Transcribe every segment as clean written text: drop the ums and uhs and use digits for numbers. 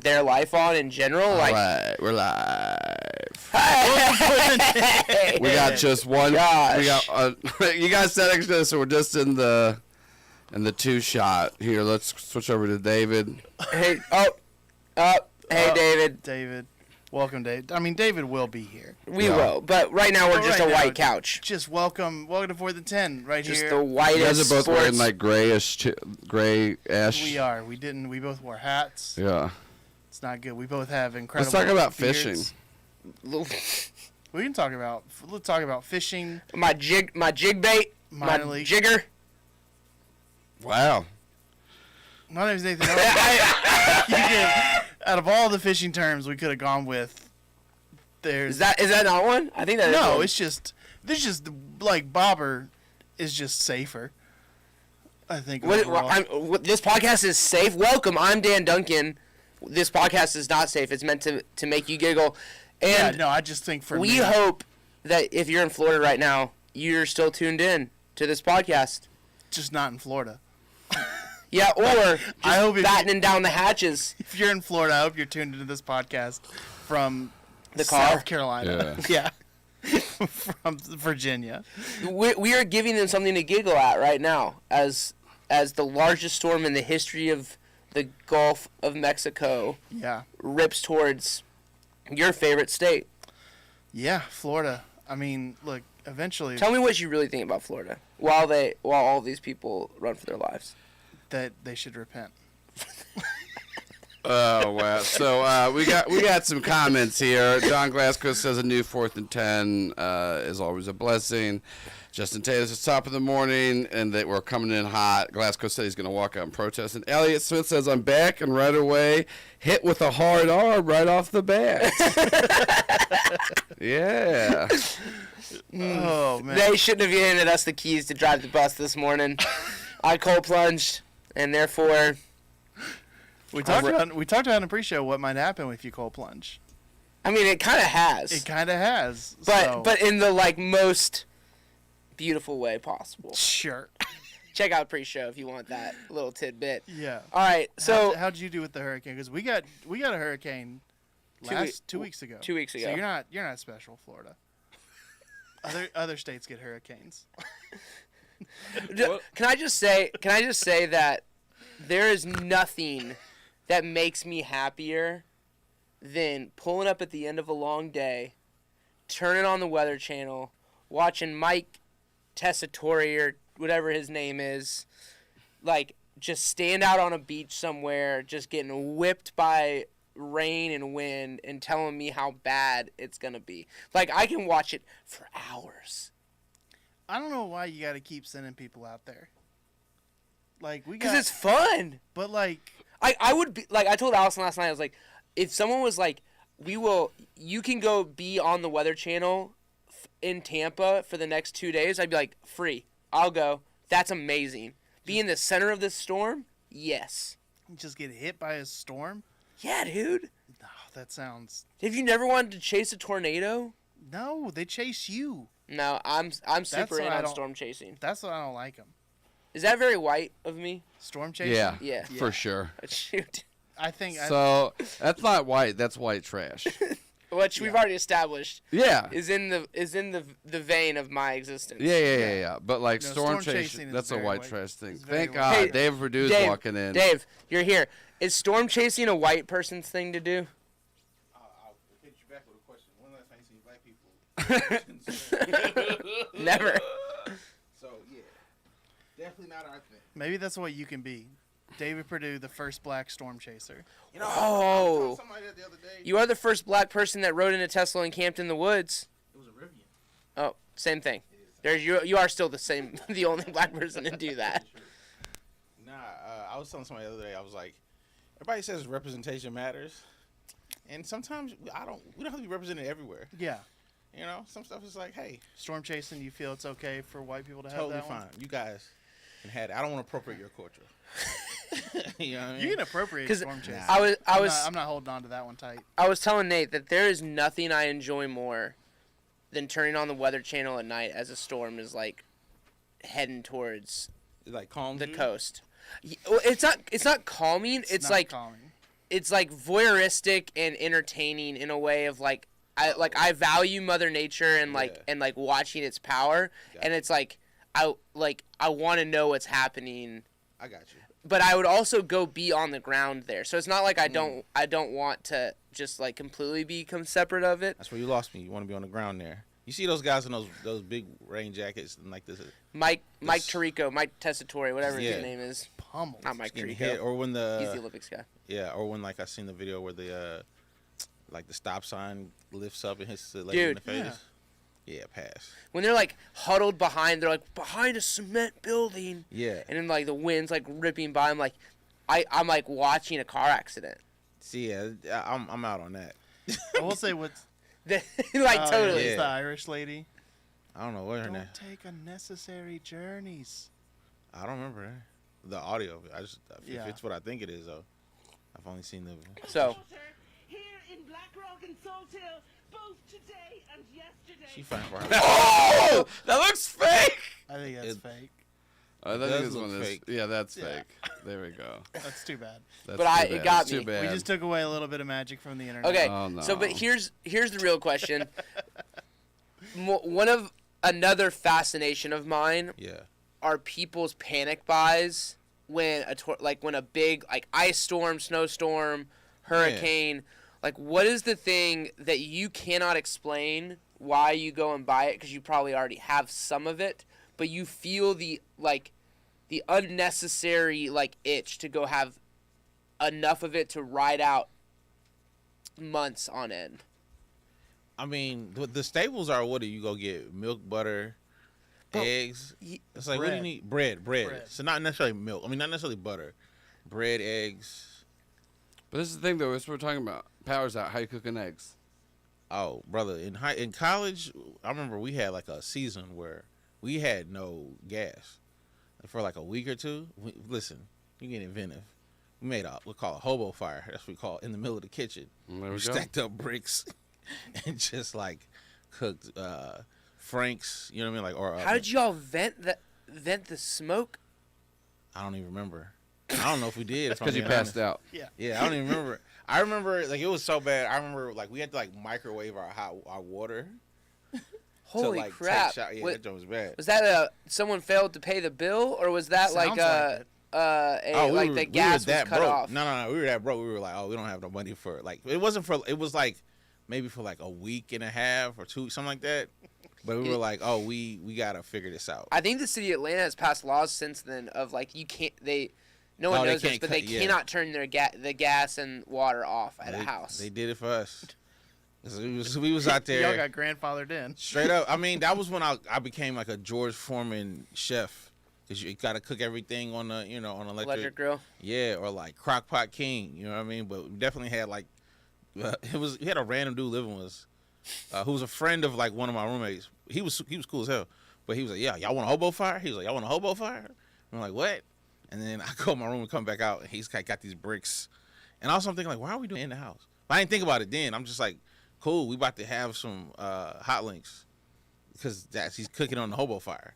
their life on in general. All right, we're live. Hey! We got just one. Gosh. We got you guys sat next to us, so we're just in the two shot here. Let's switch over to David. Hey, David. David. Welcome, Dave. I mean, David will be here. We will, but right now we're just a white couch. Just welcome to 4th and 10 right just here. Just the whitest. You guys are both sports. wearing like gray ash. We are. We both wore hats. Yeah. It's not good. We both have incredible. Let's talk about beards. fishing. We can talk about. Let's talk about fishing. My jig bait. Minor my league. jigger. Wow. Not there's anything else. Out of all the fishing terms we could have gone with, there's. Is that not one? I think that. No, is one. it's just. There's just like bobber is just safer. I think. This podcast is safe. Welcome. I'm Dan Duncan. This podcast is not safe. It's meant to make you giggle. And yeah, no, I just think for we me, hope that if you're in Florida right now, you're still tuned in to this podcast. just not in Florida. Yeah, or just I hope battening down the hatches. If you're in Florida, I hope you're tuned into this podcast from The car? South Carolina. Yeah. From Virginia. We are giving them something to giggle at right now as the largest storm in the history of the Gulf of Mexico Yeah. rips towards your favorite state. Yeah, Florida. I mean, look, eventually Tell me what you really think about Florida while all these people run for their lives. that they should repent. Oh wow! So we got some comments here. John Glasgow says a new 4th and 10 is always a blessing. Justin Taylor says top of the morning and that we're coming in hot. Glasgow said he's going to walk out and protest. And Elliot Smith says I'm back and right away hit with a hard arm right off the bat. Yeah. Oh man. They shouldn't have handed us the keys to drive the bus this morning. I cold plunged, and therefore We talked about in the pre-show what might happen if you cold plunge. I mean it kind of has. It kind of has. But in the most beautiful way possible. Sure. Check out pre-show if you want that little tidbit. Yeah. All right. So how'd you do with the hurricane? Because we got a hurricane 2 weeks ago. 2 weeks ago. So you're not special, Florida. Other states get hurricanes. Can I just say that there is nothing that makes me happier than pulling up at the end of a long day, turning on the Weather Channel, watching Mike Tessitore or whatever his name is, just stand out on a beach somewhere, just getting whipped by rain and wind and telling me how bad it's going to be. I can watch it for hours. I don't know why you got to keep sending people out there. Because it's fun. But I would be I told Allison last night. I was like, if someone was like, you can go be on the Weather Channel in Tampa for the next 2 days. I'd be like, free. I'll go. That's amazing. Be in the center of this storm. Yes. just get hit by a storm. Yeah, dude. No, that sounds. Have you never wanted to chase a tornado? No, they chase you. No, I'm super in on storm chasing. That's why I don't like them. Is that very white of me? Storm chasing? Yeah. For sure. Shoot. I think so. That's not white. That's white trash. Which we've already established. Yeah. Is in the vein of my existence. Yeah. But storm chasing, chasing that's a white white. trash thing. It's very Thank white. God. Hey, Dave Verdue's walking in. Dave, you're here. Is storm chasing a white person's thing to do? I'll hit you back with a question. When last time you seen black people? Never. So yeah, definitely not our thing. maybe that's what you can be. David Perdue, the first black storm chaser. You know, I Oh. was telling somebody that the other day. You are the first black person that rode in a Tesla and camped in the woods. It was a Rivian. Oh, same thing. There's you are still the same, the only black person to do that. Nah, I was telling somebody the other day. I was like, everybody says representation matters, and sometimes we don't have to be represented everywhere. Yeah. You know, some stuff is like, hey, Storm chasing, you feel it's okay for white people to have totally that fine. one? You guys can have it. I don't want to appropriate your culture. You know what I mean? You can appropriate 'Cause storm chasing. I'm not holding on to that one tight. I was telling Nate that there is nothing I enjoy more than turning on the Weather Channel at night as a storm is heading towards It like calms the you? coast. Well, it's not calming. It's not like calming. it's like voyeuristic and entertaining in a way of like I value Mother Nature and like and like watching its power, and it's like I want to know what's happening. I got you. But I would also go be on the ground there, so it's not like I don't want to just like completely become separate of it. That's where you lost me. You want to be on the ground there. You see those guys in those big rain jackets and like this. Mike Tirico, Mike Tessitore, whatever his name is. Pummeled. Not Mike Tirico. Hit, or when He's the Olympics guy. Yeah, or when like I seen the video where the like the stop sign lifts up and hits the lady in the face. Yeah, pass. When they're like huddled behind a cement building. Yeah. And then like the wind's like ripping by. I'm like watching a car accident. See, yeah, I'm out on that. I will say what's totally. It's the Irish lady. I don't know what her name. Don't take unnecessary journeys. I don't remember that. The audio of it. If it's what I think it is though. I've only seen the. So. Here in Black Rock and Salt Hill, both today and yesterday. She fine for her. Oh, that looks fake. I think that's fake. I think does this look one is. fake. Yeah, that's fake. There we go. That's too bad. That's But too it bad. got It's too me. bad. We just took away a little bit of magic from the internet. Okay. Oh, no. So, but here's the real question. One of another fascination of mine Yeah. are people's panic buys when when a big like ice storm, snowstorm, hurricane. Like, what is the thing that you cannot explain why you go and buy it, because you probably already have some of it, but you feel the unnecessary like itch to go have enough of it to ride out months on end. I mean, the staples are what do you go get? Milk, butter, eggs. It's like, what do you need? Bread. So not necessarily milk. I mean, not necessarily butter. Bread, eggs. But this is the thing, though. Is we're talking about powers out. How you cooking eggs? Oh, brother, in college, I remember we had like a season where we had no gas for like a week or two. Listen, you get inventive. We made we call a hobo fire. That's what we call it, in the middle of the kitchen. There we go. Stacked up bricks and just like cooked Franks. You know what I mean? Like, or How did y'all vent the smoke? I don't even remember. I don't know if we did. Because you passed out. Yeah, I don't even remember. I remember like it was so bad. I remember like we had to like microwave our water. Holy to, like, crap! Take yeah, that joke was bad. Was that someone failed to pay the bill, or was that Sounds like it. the gas was cut broke. off? No, we were that broke. We were like, oh, we don't have no money for it. Like it wasn't for. It was like maybe for like a week and a half or two, something like that. But we were like, oh, we gotta figure this out. I think the city of Atlanta has passed laws since then of like you can't No one knows this, but they cannot turn the gas and water off at a house. They did it for us. We was out there. Y'all got grandfathered in. Straight up. I mean, that was when I became like a George Foreman chef. Because you got to cook everything on the, on Electric grill. Yeah, or like crock pot king. You know what I mean? But we definitely had like, we had a random dude living with us who was a friend of like one of my roommates. He was cool as hell. But he was like, yeah, y'all want a hobo fire? He was like, y'all want a hobo fire? I'm like, what? And then I go in my room and come back out, and he's got these bricks. And also I'm thinking, like, why are we doing it in the house? But I didn't think about it then. I'm just like, cool, we about to have some hot links. Because he's cooking on the hobo fire.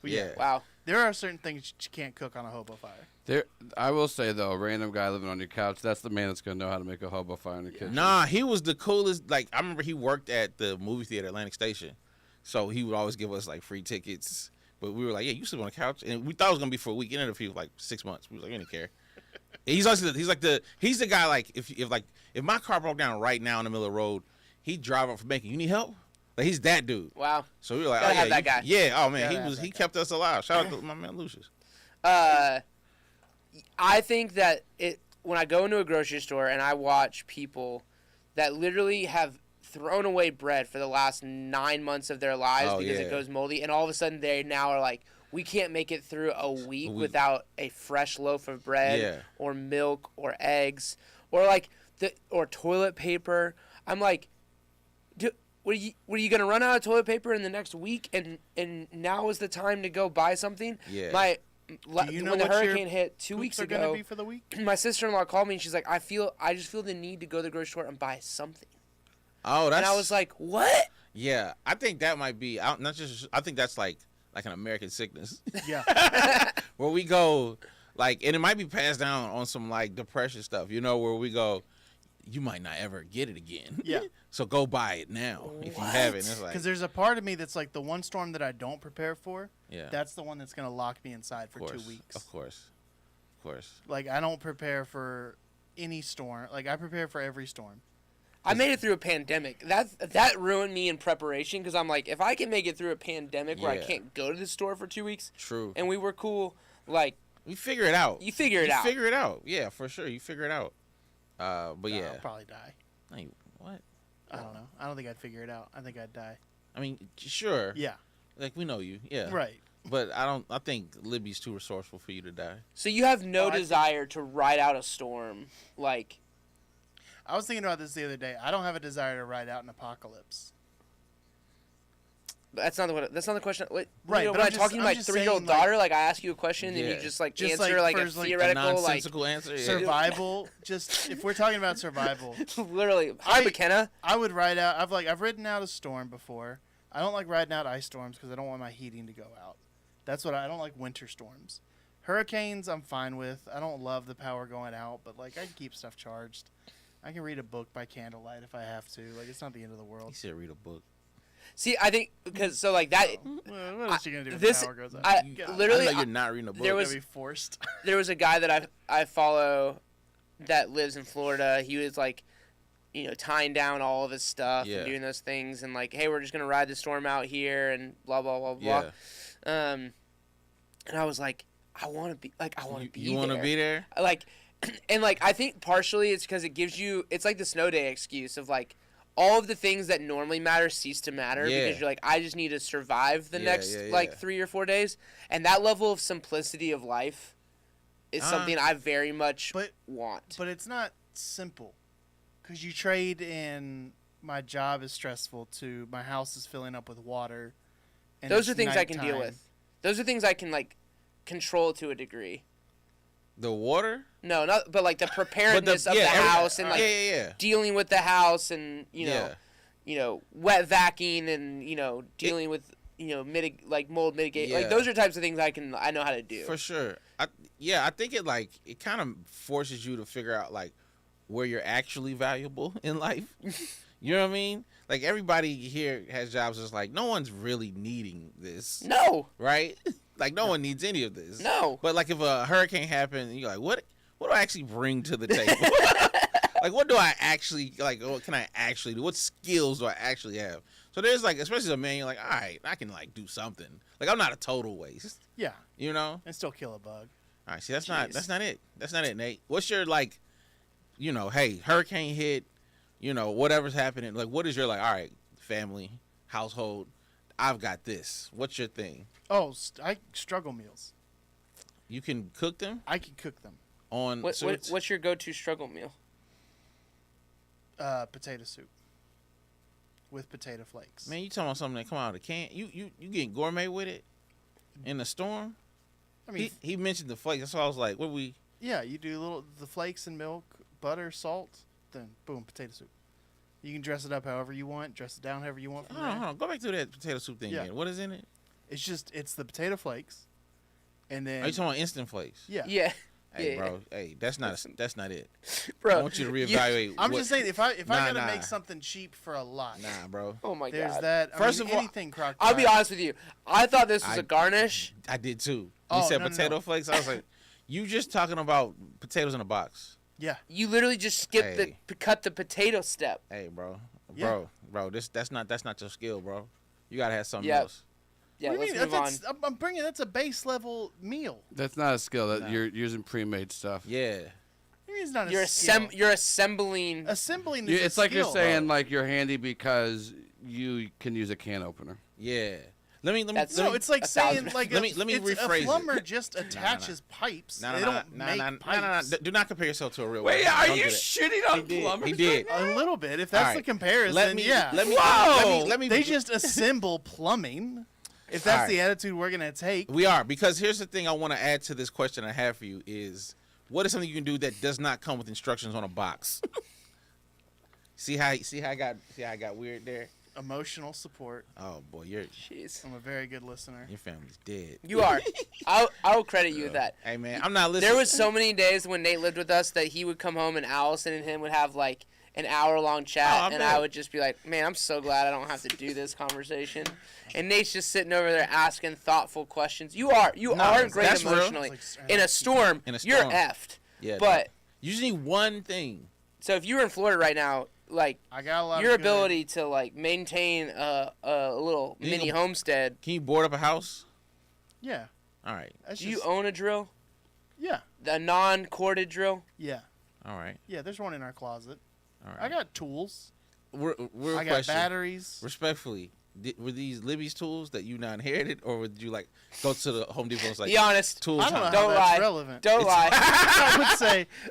Yeah. Wow. There are certain things you can't cook on a hobo fire. I will say, though, a random guy living on your couch, that's the man that's going to know how to make a hobo fire in the kitchen. Nah, he was the coolest. Like, I remember he worked at the movie theater, Atlantic Station. So he would always give us, like, free tickets. But we were like, yeah, you sleep on the couch. And we thought it was going to be for a week. It ended up for like 6 months. We was like, we didn't care. He's the guy, like, if my car broke down right now in the middle of the road, he'd drive up from Macon. You need help? Like, he's that dude. Wow. So we were like, Gotta oh, have yeah. that guy. Yeah, oh, man, he kept us alive. Shout out to my man, Lucius. I think that when I go into a grocery store and I watch people that literally have thrown away bread for the last 9 months of their lives because it goes moldy, and all of a sudden they now are like, we can't make it through a week without a fresh loaf of bread or milk or eggs or toilet paper. I'm like, what are you gonna run out of toilet paper in the next week? And now is the time to go buy something. Yeah. When the hurricane hit 2 weeks ago, gonna be for the week? my sister-in-law called me and she's like, I just feel the need to go to the grocery store and buy something. Oh, And I was like, what? Yeah, I think that might be I think that's like an American sickness. Yeah. Where we go, Like, and it might be passed down on some like depression stuff, you know, where we go, you might not ever get it again. Yeah. So go buy it now if you have it. And it's like, Because there's a part of me that's like the one storm that I don't prepare for. yeah, That's the one that's gonna lock me inside for 2 weeks. Of course. Like I don't prepare for any storm. Like I prepare for every storm. I made it through a pandemic. That ruined me in preparation because I'm like, if I can make it through a pandemic where I Yeah. can't go to the store for 2 weeks, True. and we were cool, like We figure it out. you figure it out. Figure it out. Yeah, for sure. You figure it out. But yeah. I'll probably die. Like, what? I don't know. I don't think I'd figure it out. I think I'd die. I mean, sure. Yeah. Like, we know you. Yeah. Right. But I think Libby's too resourceful for you to die. So you have no I think- desire to ride out a storm, like. I was thinking about this the other day. I don't have a desire to ride out an apocalypse. That's not the question. What, Right, You know, but when I'm I'm talking to my just 3-year-old saying, like- daughter, like I ask you a question and Yeah. you just like Just, answer like, like a first, like, a theoretical, like Nonsensical answer. Yeah. Survival. Just if we're talking about survival, literally. Hi, McKenna. I would ride out. I've ridden out a storm before. I don't like riding out ice storms because I don't want my heating to go out. That's what I don't like winter storms. Hurricanes I'm fine with. I don't love the power going out, but like I can keep stuff charged. I can read a book by candlelight if I have to. Like it's not the end of the He world. said read a book. See, I think because so like that. Well, what else you gonna do if this- the power goes out? I God, literally I know you're not reading a book. there I'm was- gonna be forced. there was a guy that I follow that lives in Florida. He was like, tying down all of his stuff Yeah. and doing those things and like, hey, we're just gonna ride the storm out here and blah blah blah blah. Yeah. And I was like, I want to be be You want to there. be there? Like, and like I think partially it's because it gives you it's like the snow day excuse of like all of the things that normally matter cease to matter Yeah. because you're like I just need to survive the Yeah, next yeah, like yeah. 3 or 4 days, and that level of simplicity of life is something I very much but- want. But it's not simple, because you trade in my job is stressful to my house is filling up with water. And Those are it's things I can deal nighttime. with. Those are things I can like control to a degree. The water? No, not but like the preparedness of the every- house and like yeah. dealing with the house and Yeah. wet vacuuming and dealing with mold mitigate. Yeah. Like those are types of things I know how to do. For sure. I think it kind of forces you to figure out like where you're actually valuable in life. You know what I mean? Like everybody here has jobs that's like no one's really needing this, No, right? Like no one needs any of this. no. But like if a hurricane happened, you're like, what do I actually bring to the table? Like what do I actually like? What can I actually do? What skills do I actually have? So there's like, especially as a man, you're like, all right, I can like do something. Like I'm not a total waste. Yeah, You know? and still kill a bug. All right, see, that's Jeez. not it. That's not it, Nate. What's your like, hey, hurricane hit, whatever's happening. Like, what is your like? All right, family, household, I've got this. What's your thing? Oh, I struggle meals. You can cook them I can cook them. on. What's your go-to struggle meal? Potato soup with potato flakes. Man, you talking about something that come out of a can? You getting gourmet with it in the storm? I mean, He mentioned the flakes. That's why I was like, what we? yeah, you do the flakes and milk, butter, salt, then boom, potato soup. You can dress it up however you want, dress it down however you want from Hold on, there. hold on. Go back to that potato soup thing Yeah. again. What is in it? It's the potato flakes, and then Are you talking about instant flakes? yeah. Yeah, Hey, yeah. bro. Hey, that's not it. bro. I want you to reevaluate. I'm what- just saying if I gotta nah. make something cheap for a lot, Nah, bro. Oh my there's god. that. First of all, anything crock I'll be pot. honest with you. I thought this was I- a garnish. I did too. You Oh, said no, potato no. flakes. I was like, you just talking about potatoes in a box. Yeah, You literally just skipped Hey. cut the potato step. Hey, bro. Yeah. Bro. That's not your skill, bro. You gotta have something Yep. else. Yeah, what do let's you mean? move on. I'm bringing that's a base level meal. That's not a skill. That No. you're using pre-made stuff. Yeah. What do you mean it's not You're a skill? you're assembling. Assembling You, is it's a like you're skill. saying like you're handy because you can use a can opener. Yeah. Let me That's- No, it's like 1,000. saying like Let me it's rephrase a it. plumber just attaches pipes. No, they no, don't no, make no, no, pipes. no. Do not compare yourself to a real Wait, one. are Don't you do that. shitting on plumbers? He did. A little bit. If that's All the right. comparison, Let me. yeah. Let me. Whoa! Let me. They just assemble plumbing. If that's All right. the attitude we're gonna take, We are, because here's the thing I want to add to this question I have for you is, what is something you can do that does not come with instructions on a box? see how I got weird there? Emotional support. Oh boy, your Jeez. I'm a very good listener. family's dead. You are. I'll credit you with that. Hey man, I'm not listening. There was so many days when Nate lived with us that he would come home and Allison and him would have like an hour-long chat, Oh, I and bet. I would just be like, man, I'm so glad I don't have to do this conversation. And Nate's just sitting over there asking thoughtful questions. You are great that's real. emotionally. It's like- In a storm, In a you're storm. effed. Yeah, But you just need one thing. so if you were in Florida right now, like I got a lot your of good- ability to like maintain a little You mini think- homestead. Can you board up a house? Yeah. All right, That's Do you just, own a drill? yeah. A non-corded drill? Yeah. all right, Yeah, there's one in our closet. all right. I got tools. Real I got question. batteries. Respectfully, were these Libby's tools that you now inherited, or would you like go to the Home Depot and it's like Be honest. tools? I don't know time? how Don't that's lie. relevant. Don't lie.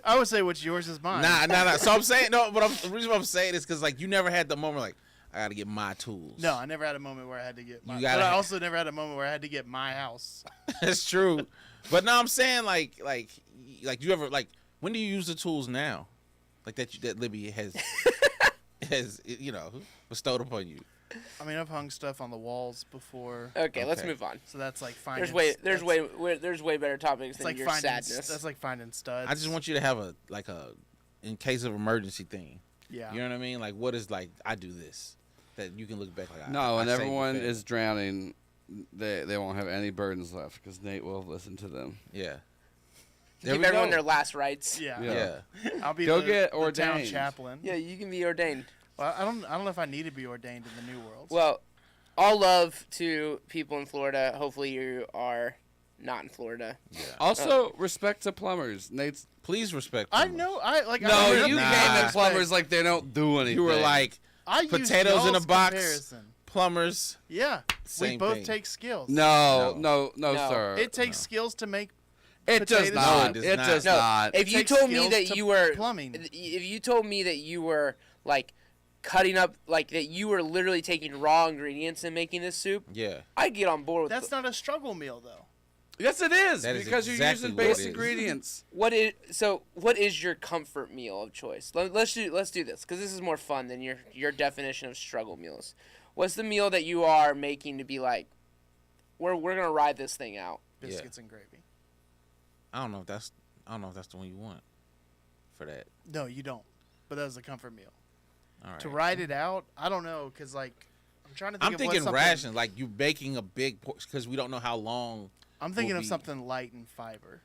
I would say what's yours is mine. Nah. So I'm saying no, but the reason why I'm saying is because like you never had the moment like I got to get my tools. No, I never had a moment where I had to get my. You But gotta I ha- also never had a moment where I had to get my house. That's true. But no, I'm saying like you ever like when do you use the tools now, like that Libby has bestowed upon you. I mean, I've hung stuff on the walls before, Okay, let's Okay. move on. so that's like finding. There's way better topics It's than like your finding. sadness. That's like finding studs. I just want you to have a in case of emergency thing. Yeah. You know what I mean? Like what is like I do this that you can look back like No, I when saved your everyone family. is drowning, they won't have any burdens left because Nate will listen to them. Yeah. There Give we everyone go. their last rights. Yeah. Yeah. I'll be Go the, get the town ordained. chaplain. Yeah, you can be ordained. Well, I don't know if I need to be ordained in the new world. Well, all love to people in Florida. Hopefully you are not in Florida. Yeah. Also, respect to plumbers. Nate's. Please respect. I plumbers. know. I like. No, I you Nah. came at plumbers like they don't do anything. You were like I use potatoes in a y'all's box. comparison. plumbers. Yeah, we Same both thing. take skills. no, No. sir. It takes skills to make. It does potatoes. not. No, it does It not. does No, not. if you takes told me skills that to you were plumbing. if you told me that you were like cutting up, like that you were literally taking raw ingredients and making this soup, Yeah. I'd get on board with That's not a struggle meal though. Yes, it is That is because exactly you're using what it basic is. ingredients. What is your comfort meal of choice? Let's do this because this is more fun than your definition of struggle meals. What's the meal that you are making to be like, we're gonna ride this thing out? Biscuits and gravy. I don't know if that's the one you want for that. No, you don't. But that's a comfort meal. All right. To ride it out, I don't know, cause like I'm trying to think. I'm of thinking what's something- ration, like you baking a big portion because we don't know how long. I'm thinking will of be- something light and fiber.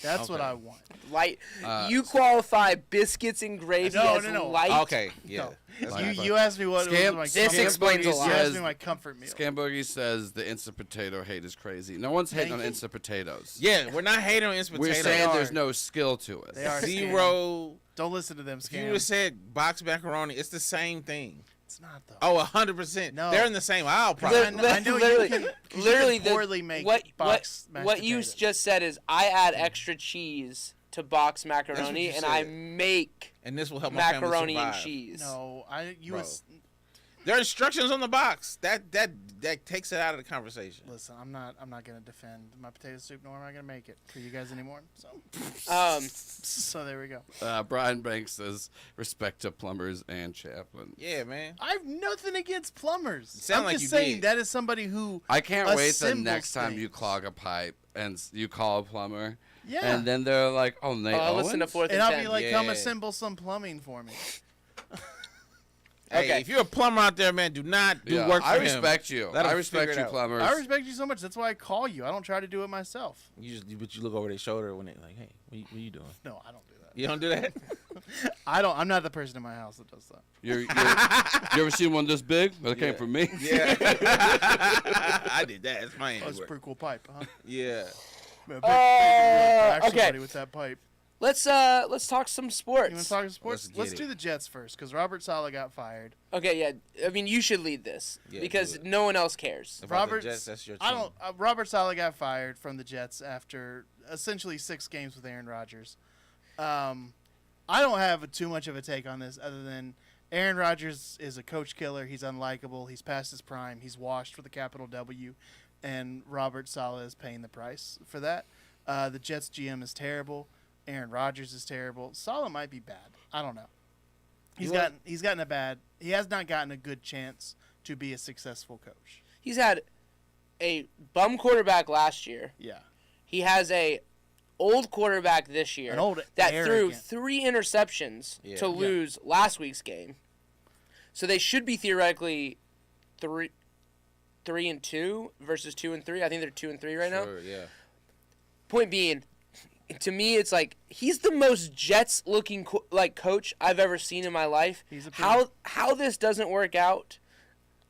That's what Okay. I want. Light. Uh, You qualify biscuits and gravy No, as no. light. Okay, yeah. No. That's Like- You, fine. you asked me what Scam- was my This comfort- explains a lot. You asked says- me my comfort meal. Scamboogie says the instant potato hate is crazy. No one's hating Thank on you. instant potatoes. Yeah, we're not hating on instant We're potatoes. saying are. there's no skill to it. They are Zero. Don't listen to them, If you scam. would have said box macaroni, it's the same thing. It's not though. Oh, 100%. No. They're in the same aisle, Li- probably. I know literally, you can, 'cause literally you can poorly make what box mashed what you potatoes. just said is I add extra cheese to box macaroni you and I said. make And this will help my macaroni family and survive. cheese. No, you Bro. was There are instructions on the box. That takes it out of the conversation. listen. I'm not gonna defend my potato soup, nor am I gonna make it for you guys anymore. So there we go. Brian Banks says respect to plumbers and chaplain. Yeah, man. I have nothing against plumbers. Sound I'm like just you saying did. that is somebody who I can't wait the assembles next time you things. clog a pipe and you call a plumber, yeah. and then they're like, "Oh, Nate I Owens?" listen to Fourth And and I'll 10. be like, come Yeah. assemble some plumbing for me. Hey, Okay. if you're a plumber out there, man, do not do Yeah, work for I him. respect you. Let I him respect figure it you, out. plumbers. I respect you so much. That's why I call you. I don't try to do it myself. But you look over their shoulder when they like, hey, what you doing? No, I don't do that. You don't do that? I don't. I'm not the person in my house that does that. You ever seen one this big? Well, it Yeah. came from me. Yeah. I did that. It's my Oh, it's a handiwork. pretty cool pipe, huh? Yeah. Man, back okay. somebody with that pipe. Let's talk some sports. You want to talk sports? Let's Let's get do it. the Jets first, because Robert Saleh got fired. Okay, yeah. I mean, you should lead this Yeah, because do it. no one else cares. About Robert, the Jets, that's your team. I don't. Robert Saleh got fired from the Jets after essentially 6 games with Aaron Rodgers. I don't have too much of a take on this, other than Aaron Rodgers is a coach killer. He's unlikable. He's past his prime. He's washed with a capital W, and Robert Saleh is paying the price for that. The Jets GM is terrible. Aaron Rodgers is terrible. Saleh might be bad. I don't know. He has not gotten a good chance to be a successful coach. He's had a bum quarterback last year. Yeah. He has a old quarterback this year An old that threw arrogant. 3 interceptions to lose last week's game. So they should be theoretically 3-2 versus 2-3. I think they're 2-3 right now. Sure, yeah. Point being, to me, it's like he's the most Jets-looking coach I've ever seen in my life. How this doesn't work out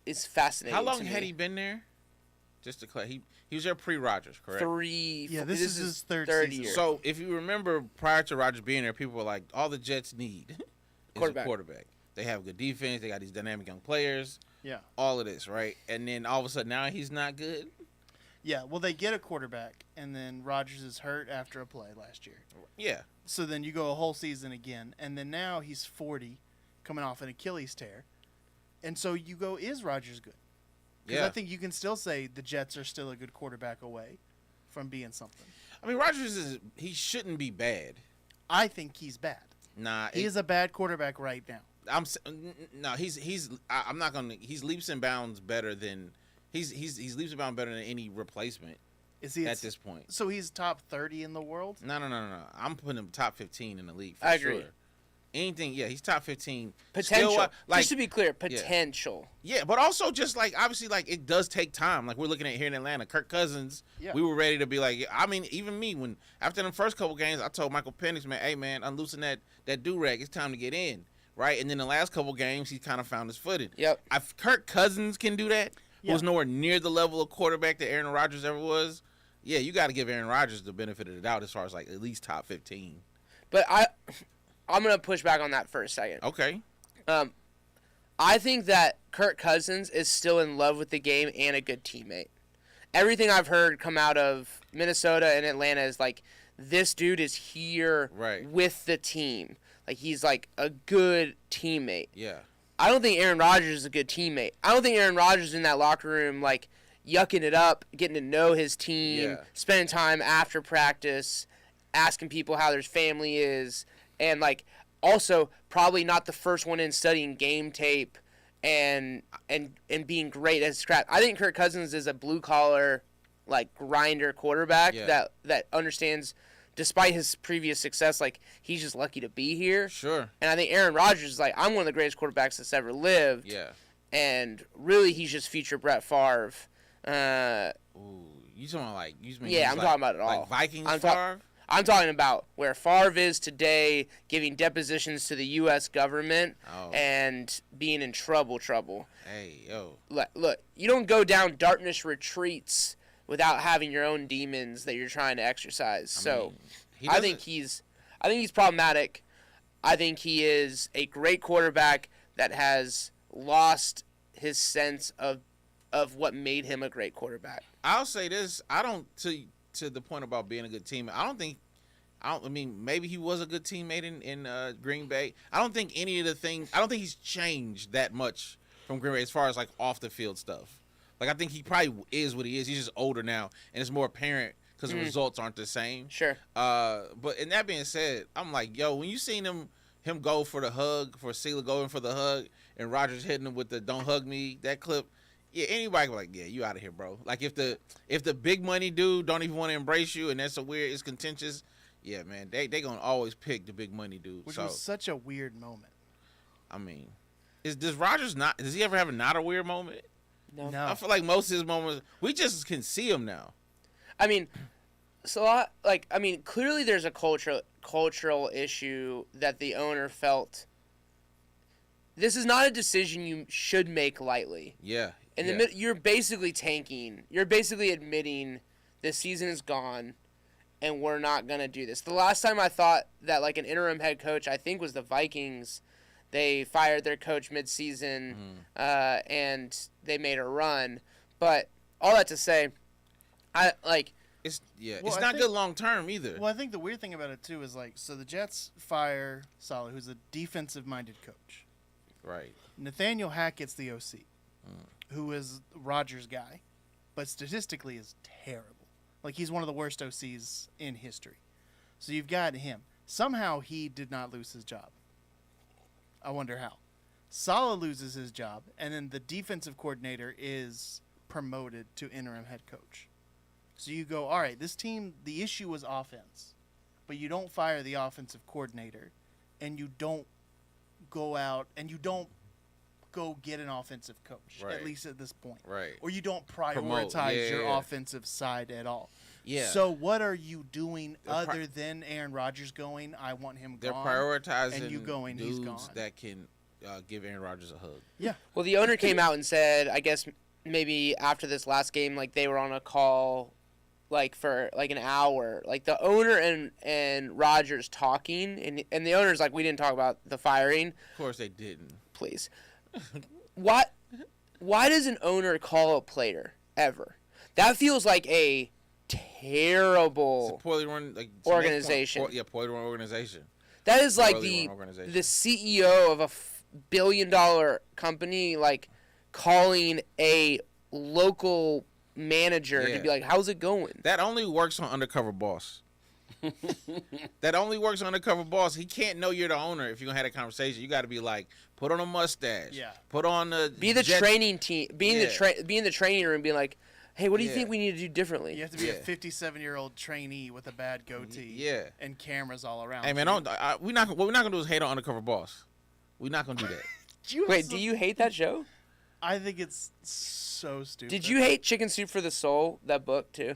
is fascinating. How long to had me. he been there? Just to clarify, he was there pre-Rogers, correct? 3. Yeah, this is his third season. year. So if you remember, prior to Rogers being there, people were like, all the Jets need is a quarterback. They have good defense. They got these dynamic young players. Yeah. All of this, right? And then all of a sudden now he's not good. Yeah, well, they get a quarterback, and then Rodgers is hurt after a play last year. Yeah. So then you go a whole season again, and then now he's 40, coming off an Achilles tear. And so you go, is Rodgers good? Because I think you can still say the Jets are still a good quarterback away from being something. I mean, Rodgers he shouldn't be bad. I think he's bad. Nah. He is a bad quarterback right now. I'm not gonna. He's leaps and bounds better than he's leaps and bounds better than any replacement. Is he at this point? So he's top 30 in the world? No. I'm putting him top 15 in the league. For I agree. Sure. Anything, yeah, he's top 15. Potential. Still, just to be clear, potential. Yeah, but also just like obviously like it does take time. Like we're looking at here in Atlanta, Kirk Cousins. Yeah. We were ready to be like. I mean, even me when after the first couple games, I told Michael Penix, man, hey man, unloosen that do rag. It's time to get in. Right, and then the last couple games, he kind of found his footing. Yep. If Kirk Cousins can do that, who was nowhere near the level of quarterback that Aaron Rodgers ever was, yeah, you got to give Aaron Rodgers the benefit of the doubt as far as like at least top 15. But I'm gonna push back on that for a second. Okay. I think that Kirk Cousins is still in love with the game and a good teammate. Everything I've heard come out of Minnesota and Atlanta is like, this dude is here with the team. Like, he's like a good teammate. Yeah. I don't think Aaron Rodgers is a good teammate. I don't think Aaron Rodgers is in that locker room, like, yucking it up, getting to know his team, spending time after practice, asking people how their family is, and, like, also probably not the first one in studying game tape and being great as crap. I think Kirk Cousins is a blue-collar, like, grinder quarterback that understands – despite his previous success, like, he's just lucky to be here. Sure. And I think Aaron Rodgers is like, I'm one of the greatest quarterbacks that's ever lived. Yeah. And really, he's just future Brett Favre. Ooh, you talking about like? I'm talking about it all. Like Vikings Favre? I'm talking about where Favre is today, giving depositions to the U.S. government and being in trouble. Hey, yo. Look, you don't go down darkness retreats without having your own demons that you're trying to exercise. I think he's problematic. I think he is a great quarterback that has lost his sense of what made him a great quarterback. I'll say this: to the point about being a good teammate. I mean, maybe he was a good teammate in Green Bay. I don't think any of the things. I don't think he's changed that much from Green Bay as far as like off the field stuff. Like, I think he probably is what he is. He's just older now, and it's more apparent because the results aren't the same. Sure. But in that being said, I'm like, yo, when you seen him go for the hug, for Sealer going for the hug, and Rodgers hitting him with the "Don't hug me" that clip, yeah, anybody be like, yeah, you out of here, bro. Like if the big money dude don't even want to embrace you, and that's it's contentious. Yeah, man, they gonna always pick the big money dude. Which was such a weird moment. I mean, does he ever have a weird moment? No. I feel like most of his moments, we just can see him now. I mean, clearly there's a cultural issue that the owner felt. This is not a decision you should make lightly. Yeah. You're basically tanking. You're basically admitting this season is gone, and we're not gonna do this. The last time I thought that like an interim head coach, I think was the Vikings. They fired their coach mid-season, and they made a run. But all that to say, it's not good long term either. Well, I think the weird thing about it too is like, so the Jets fire Saleh, who's a defensive-minded coach. Right. Nathaniel Hackett's the OC, who is Rodgers' guy, but statistically is terrible. Like, he's one of the worst OCs in history. So you've got him. Somehow he did not lose his job. I wonder how. Saleh loses his job, and then the defensive coordinator is promoted to interim head coach. So you go, all right, this team, the issue was offense, but you don't fire the offensive coordinator, and you don't go out and you don't go get an offensive coach, Right. at least at this point. Right. Or you don't prioritize Promote. Yeah, your yeah. offensive side at all. Yeah. So what are you doing They're other than Aaron Rodgers going, I want him They're gone? prioritizing and you going, he's dudes gone. that can give Aaron Rodgers a hug. Yeah. Well, the owner came out and said, I guess maybe after this last game, like they were on a call, like for like an hour, like the owner and Rodgers talking, and the owner's like, we didn't talk about the firing, Of course they didn't. please. Why does an owner call a player ever? That feels like a It's terrible. a poorly run like Organization. Poorly run organization. That is like Poorly run organization. the CEO of a billion-dollar company, like calling a local manager Yeah. to be like, how's it going? That only works on Undercover Boss. That only works on Undercover Boss. He can't know you're the owner if you're gonna have a conversation. You got to be like, put on a mustache. Yeah. Put on the Be the jet- training team. Be in Yeah. the training room, being like, hey, what do you Yeah. think we need to do differently? You have to be Yeah. a 57-year-old trainee with a bad goatee. Yeah. And cameras all around. Hey man, what we're not gonna do is hate on Undercover Boss. We're not gonna do that. Wait, do you hate that show? I think it's so stupid. Did you hate Chicken Soup for the Soul, that book, too?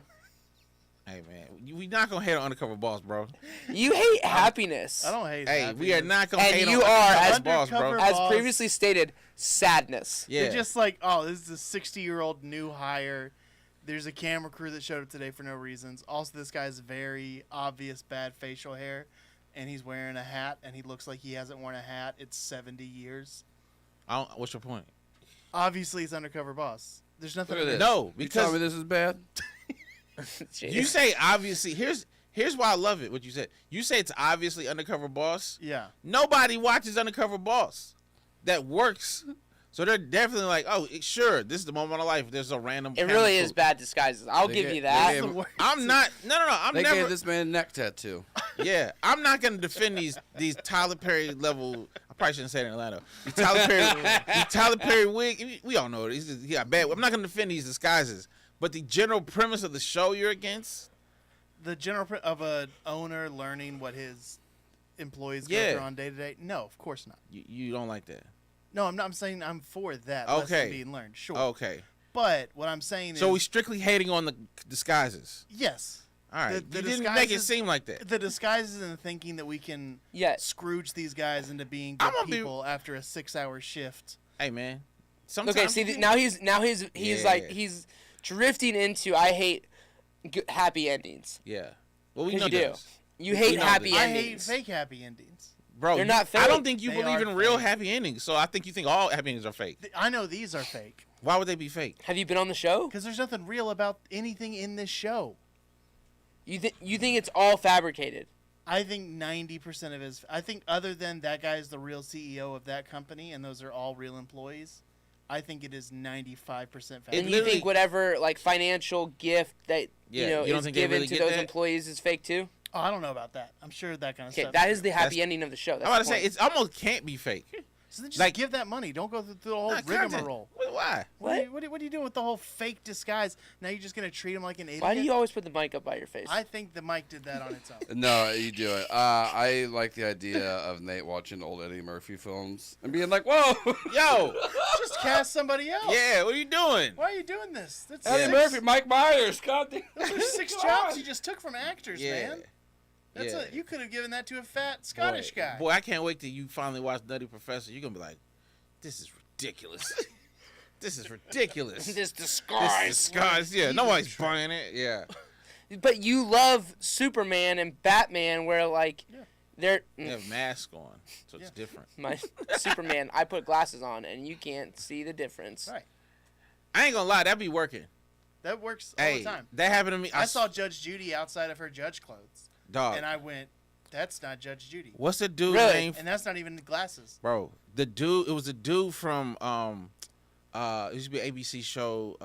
Hey man, we not gonna hate on Undercover Boss, bro. You hate happiness. I don't hate Hey, happiness. we are not gonna And hate you on are, Undercover as Boss, bro. Undercover As Boss. previously stated, sadness. Yeah. They're just like, oh, this is a 60-year-old new hire. There's a camera crew that showed up today for no reasons. Also, this guy's very obvious bad facial hair, and he's wearing a hat, and he looks like he hasn't worn a hat. It's 70 years. What's your point? Obviously, it's Undercover Boss. There's nothing. Look at this. No, You tell me because this is bad? you say obviously. Here's why I love it. What you said. You say it's obviously Undercover Boss. Yeah. Nobody watches Undercover Boss. That works. So they're definitely like, oh, sure, this is the moment of life. There's a random. It camera really is crew. bad disguises. I'll They give get- you they that. gave- The worst. I'm not. No. I'm They never. gave this man a neck tattoo. Yeah, I'm not gonna defend these Tyler Perry level. I probably shouldn't say it in Atlanta. These Tyler Perry wig. We all know it. He got bad. I'm not gonna defend these disguises. But the general premise of the show you're against. The general of a owner learning what his employees Yeah. go through on day to day. No, of course not. You don't like that. No, I'm not. I'm saying I'm for that. Okay. Lesson being learned. Sure. Okay. But what I'm saying So is, we strictly hating on the disguises. yes, All right. The you didn't make it disguises- seem like that. the disguises and thinking that we can Yes. Scrooge these guys into being I'm good gonna be- people after a 6-hour shift. Hey man. Sometimes Okay, see, now he's Yeah. like, he's drifting into, I hate happy endings. Yeah. Well, we 'Cause know you do. this. You hate know happy this. I hate endings. fake happy endings. Bro, They're not I don't fake. think you They believe are in real fake. happy endings. So I think you think all happy endings are fake. I know these are fake Why would they be fake? Have you been on the show? because there's nothing real about anything in this show. You think it's all fabricated? I think 90% of his. I think other than that guy is the real CEO of that company, and those are all real employees. I think it is 95% And It fabricated. you literally- think whatever like financial gift that Yeah, you know you don't is think they given really to get those that? employees is fake too? Oh, I don't know about that. I'm sure that kind of Okay, stuff. that is the happy That's- ending of the show. That's I'm about to the say point. it's almost can't be fake. So then just like- give that money. Don't go through the whole Not content. rigmarole. Why? What? What do you do with the whole fake disguise? Now you're just gonna treat him like an idiot. Why do you always put the mic up by your face? I think the mic did that on its own. No, you do it. I like the idea of Nate watching old Eddie Murphy films and being like, "Whoa, Yo, Just cast somebody else. yeah, what are you doing? Why are you doing this? That's Eddie six, Murphy, Mike Myers, God damn." Those are 6 jobs you just took from actors, Yeah. man. That's Yeah. you could have given that to a fat Scottish guy. Boy, I can't wait till you finally watch Nutty Professor. You're gonna be like, this is ridiculous. This is ridiculous. this This disguise. is disguise. Yeah, nobody's buying it. Yeah. But you love Superman and Batman, where like Yeah. they're They have masks on, so it's Yeah. different. my Superman. I put glasses on, and you can't see the difference. Right. I ain't gonna lie, that be working. That works all Hey, the time. that happened to me. I saw Judge Judy outside of her judge clothes, dog. and I went, "That's not Judge Judy," What's the dude's Really? name? and that's not even the glasses. Bro, the dude. It was a dude from it used to be an ABC show.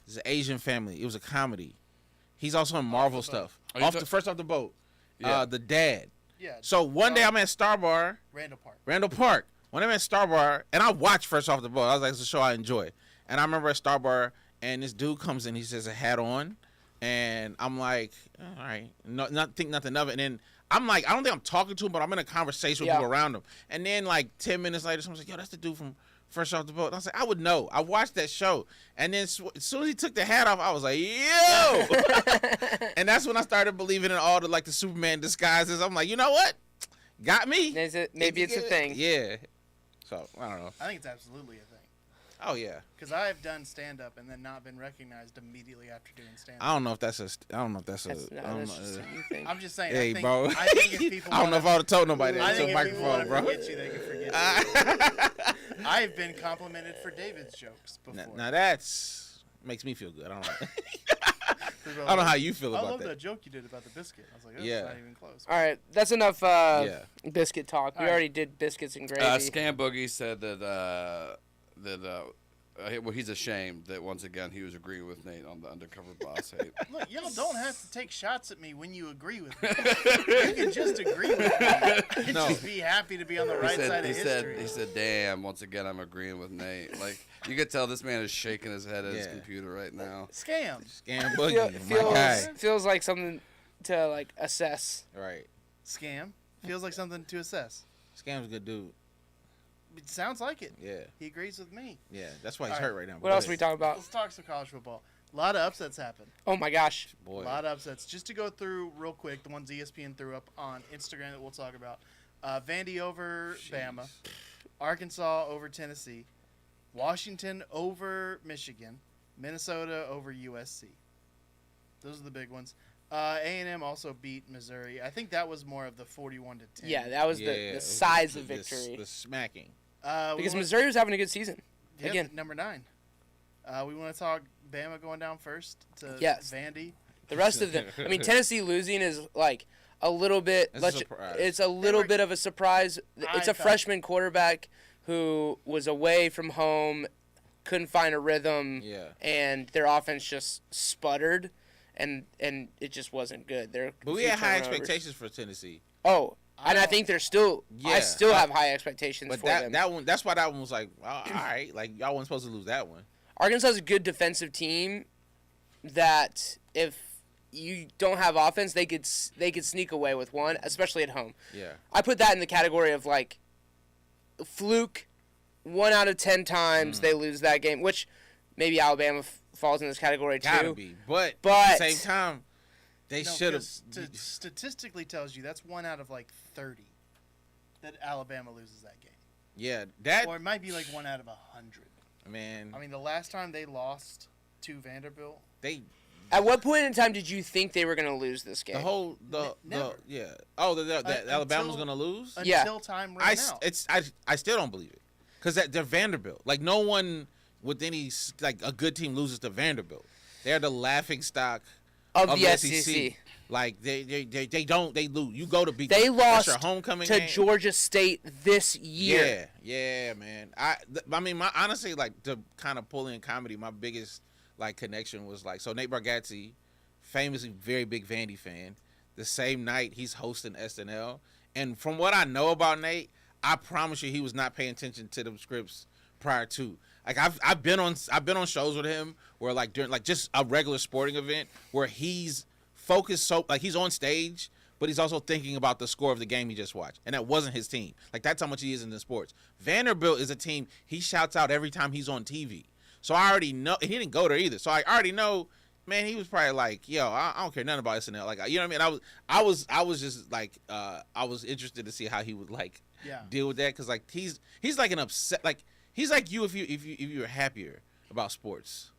It's an Asian family. It was a comedy. He's also in Marvel stuff. Are you First off the boat. Yeah. The dad. Yeah. So one day I'm at Star Bar, Randall Park. Randall Park. When I'm at Star Bar, and I watch Fresh Off the Boat. I was like, it's a show I enjoy. And I remember at Star Bar, and this dude comes in. He says a hat on, and I'm like, all right, not think nothing of it. And then I'm like, I don't think I'm talking to him, but I'm in a conversation with people around him. And then like 10 minutes later, someone's like, yo, that's the dude from Fresh Off the Boat. And I was like, I would know. I watched that show. And then as soon as he took the hat off, I was like, yo. And that's when I started believing in all the Superman disguises. I'm like, you know what? Got me. Maybe it's a thing. Yeah. So, I don't know. I think it's absolutely a thing. Oh, yeah. Because I have done stand-up and then not been recognized immediately after doing stand-up. I don't know if that's That's just a you thing. I'm just saying. Hey, I think, bro. I think if people I don't know if I would have told nobody I that. think It's a if people want microphone, to bro. forget you, they can forget you. I've been complimented for David's jokes before. Now that's makes me feel good. I don't know. I don't know how you feel I about love that. that joke you did about the biscuit. I was like, oh, Yeah. it's not even close. All right, that's enough biscuit talk. We All right. already did biscuits and gravy. Scam Boogie said that well, he's ashamed that once again he was agreeing with Nate on the Undercover Boss hate. Look, y'all don't have to take shots at me when you agree with me. You can just agree with me. And No. just be happy to be on the right side of history. He said, damn, once again I'm agreeing with Nate. Like, you could tell this man is shaking his head at his Yeah. computer right now. Scam. Scam Boogie, my guy. feels like something to assess. Right. Scam. Feels like something to assess. Scam's a good dude. It sounds like it. Yeah. He agrees with me. Yeah. That's why he's All hurt right now. What else are we talking about? Let's talk some college football. A lot of upsets happen. Oh my gosh. Boy. A lot of upsets. Just to go through real quick, the ones ESPN threw up on Instagram that we'll talk about. Vandy over Bama. Arkansas over Tennessee. Washington over Michigan. Minnesota over USC. Those are the big ones. A&M also beat Missouri. I think that was more of the 41-10. Yeah, that was the size of victory. The smacking. Because Missouri was having a good season. Again. Number 9. We want to talk Bama going down first to Yes. Vandy. The rest of them. I mean, Tennessee losing is a little bit. It's a surprise. It's a little bit of a surprise. It's a freshman quarterback who was away from home, couldn't find a rhythm, and their offense just sputtered, and it just wasn't good. But we had high expectations for Tennessee. Oh, and I think they're still. Yeah. I still have high expectations But for them. that one, that's why that one was like, all right, like y'all weren't supposed to lose that one. Arkansas is a good defensive team that if you don't have offense, they could sneak away with one, especially at home. Yeah. I put that in the category of fluke. 1 out of 10 times they lose that game, which maybe Alabama falls in this category too. Gotta be, but at the same time, they should have. Statistically tells you that's 1 out of 30 that Alabama loses that game. Yeah, Or it might be 1 out of 100. Man. I mean, the last time they lost to Vanderbilt, At what point in time did you think they were going to lose this game? Never. Yeah. Oh, that Alabama was gonna lose. Until time ran out. I still don't believe it, because they're Vanderbilt. No one with any a good team loses to Vanderbilt. They're the laughing stock of the SEC. SEC. They lose. You go to beat. They lost your homecoming to game. Georgia State this year. Yeah, man. I mean, honestly, to kind of pull in comedy, my biggest connection was so Nate Bargatze, famously very big Vandy fan. The same night he's hosting SNL, and from what I know about Nate, I promise you he was not paying attention to the scripts prior to. I've been on shows with him where during just a regular sporting event where he's focused he's on stage, but he's also thinking about the score of the game he just watched, and that wasn't his team. That's how much he is into sports. Vanderbilt is a team he shouts out every time he's on TV. So I already know, and he didn't go there either. So I already know, man. He was probably yo, I don't care nothing about SNL. You know what I mean? I was just I was interested to see how he would deal with that, because he's an upset, he's like you if you were happier about sports,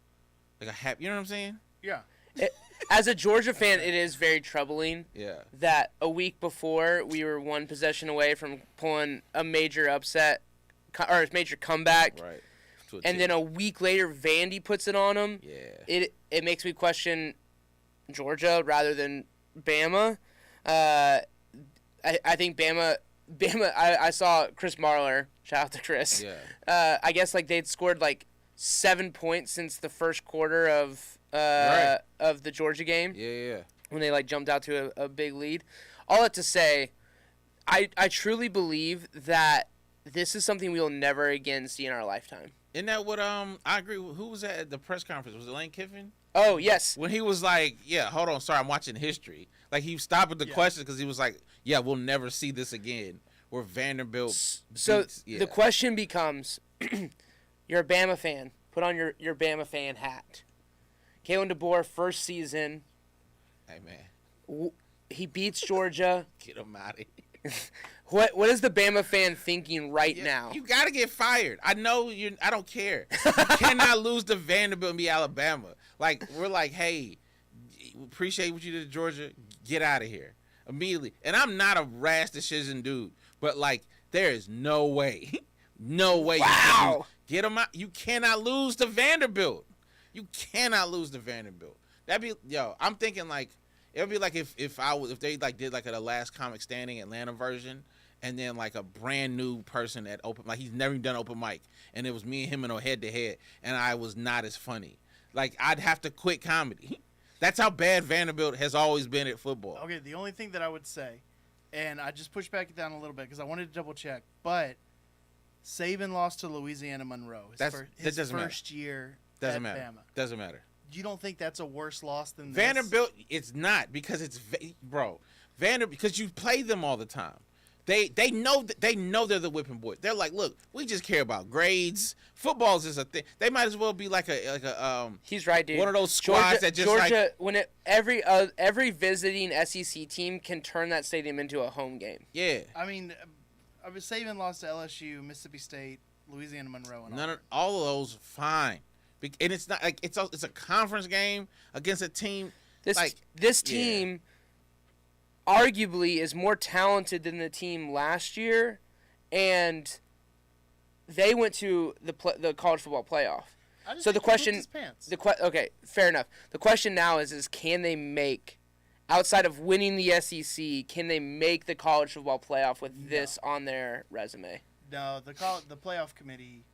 you know what I'm saying? Yeah. As a Georgia fan, it is very troubling. Yeah. That a week before we were 1 possession away from pulling a major upset or a major comeback. Right. And then a week later, Vandy puts it on them. Yeah. It makes me question Georgia rather than Bama. I think Bama. I saw Chris Marler. Shout out to Chris. Yeah. I guess they'd scored 7 points since the first quarter of the Georgia game. Yeah. When they jumped out to a big lead. All that to say, I truly believe that this is something we will never again see in our lifetime. Isn't that what I agree with? Who was at the press conference? Was it Lane Kiffin? Oh, yes. When he was like, yeah, hold on, sorry, I'm watching history. Like, he stopped at the question because he was like, yeah, we'll never see this again. Where Vanderbilt So beats, the question becomes, you're a Bama fan. Put on your Bama fan hat. Kalen DeBoer, first season. Hey, man. He beats Georgia. Get him out of here. What is the Bama fan thinking right now? You got to get fired. I know you. I don't care. You cannot lose to Vanderbilt and be Alabama. Like, we're like, hey, appreciate what you did to Georgia. Get out of here immediately. And I'm not a rash decision dude, but like, there is no way, no way. Wow. Get them out. You cannot lose to Vanderbilt. You cannot lose to Vanderbilt. That'd be, yo. I'm thinking like, it would be like if they like did like a Last Comic Standing Atlanta version. And then like a brand new person at open, like he's never done open mic, and it was me and him in a head to head, and I was not as funny. Like, I'd have to quit comedy. That's how bad Vanderbilt has always been at football. Okay, the only thing that I would say, and I just pushed back down a little bit because I wanted to double check, but Saban lost to Louisiana Monroe. His first year Doesn't at matter. Bama. Doesn't matter. You don't think that's a worse loss than Vanderbilt? It's not, because it's Vanderbilt, because you play them all the time. They know they're the whipping boy. They're like, look, we just care about grades. Football's just a thing. They might as well be like a He's right, dude. one of those squads that just Georgia, like every visiting SEC team can turn that stadium into a home game. yeah. I mean, Saban lost to LSU, Mississippi State, Louisiana Monroe, and All of those fine, and it's not like it's a conference game against a team. This team arguably is more talented than the team last year, and they went to the college football playoff. So the question, okay, fair enough. The question now is can they make, outside of winning the SEC, can they make the college football playoff with this on their resume? No, the playoff committee,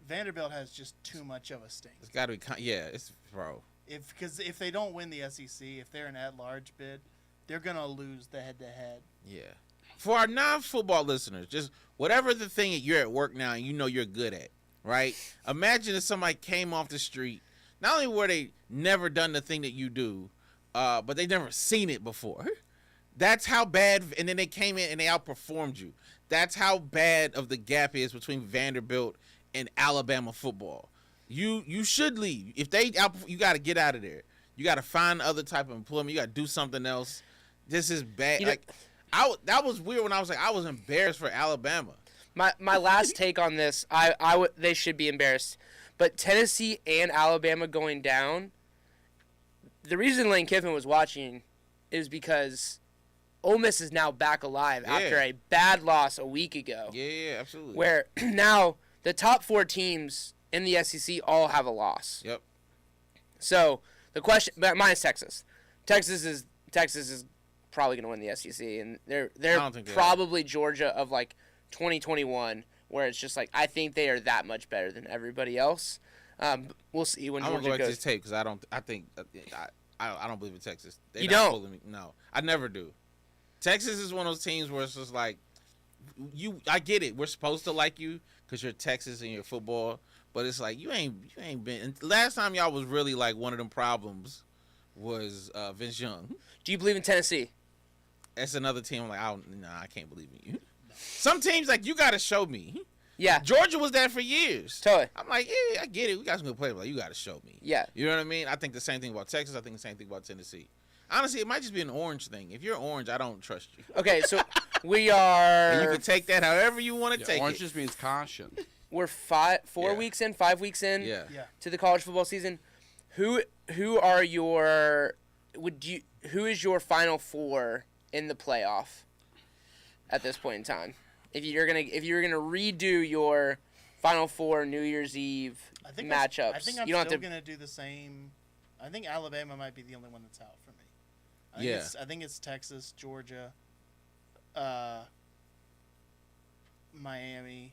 Vanderbilt has just too much of a stink. It's got to be, it's bro. Because if they don't win the SEC, if they're an at-large bid, they're gonna lose the head-to-head. Yeah. For our non-football listeners, just whatever the thing that you're at work now and you know you're good at, right? Imagine if somebody came off the street. Not only were they never done the thing that you do, but they never seen it before. That's how bad. And then they came in and they outperformed you. That's how bad of the gap is between Vanderbilt and Alabama football. You should leave. If they you got to get out of there. You got to find other type of employment. You got to do something else. This is bad. That was weird when I was like, I was embarrassed for Alabama. My last take on this, they should be embarrassed. But Tennessee and Alabama going down, the reason Lane Kiffin was watching is because Ole Miss is now back alive after a bad loss a week ago. Yeah, absolutely. Where now the top 4 teams in the SEC all have a loss. Yep. So the question, mine is Texas. Texas is probably going to win the SEC, and they're probably Georgia of like 2021, where it's just like I think they are that much better than everybody else. We'll see when Georgia goes. I'm gonna go back to this tape because I don't believe in Texas. You don't? No, I never do. Texas is one of those teams where it's just like I get it. We're supposed to like you because you're Texas and you're football, but it's like you ain't been. And last time y'all was really like one of them problems was Vince Young. Do you believe in Tennessee? That's another team. I'm like, I can't believe in you. Some teams like you got to show me. Yeah. Georgia was that for years. Totally. I'm like, yeah, I get it. We got some good players. Like, you got to show me. Yeah. You know what I mean? I think the same thing about Texas. I think the same thing about Tennessee. Honestly, it might just be an orange thing. If you're orange, I don't trust you. Okay, so we are. And you can take that however you want to take orange it. just means caution. We're 5 weeks in, 5 weeks in to the college football season. Who is your Final Four in the playoff at this point in time? If you're gonna redo your Final Four New Year's Eve matchups, I think I'm still gonna do the same. I think Alabama might be the only one that's out for me. I think it's Texas, Georgia, Miami.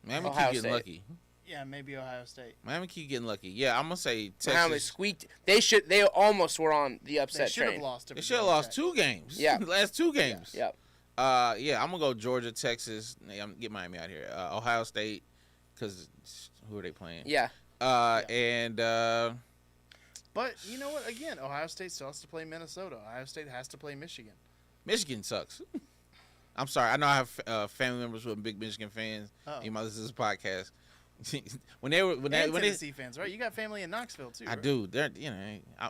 Miami Ohio keep getting State. lucky. Yeah, maybe Ohio State. Miami keep getting lucky. Yeah, I'm gonna say Texas. Miami squeaked. They almost were on the They upset should have train. lost. They should have lost 2 games. Yeah. The last 2 games. Yep. Yeah, I'm gonna go Georgia, Texas. I'm get Miami out here. Ohio State, because who are they playing? Yeah. And But you know what? Again, Ohio State still has to play Minnesota. Ohio State has to play Michigan. Michigan sucks. I'm sorry. I know I have family members who are big Michigan fans. Uh-oh. You might listen to this podcast. when they And Tennessee fans, right? You got family in Knoxville too. I right? do.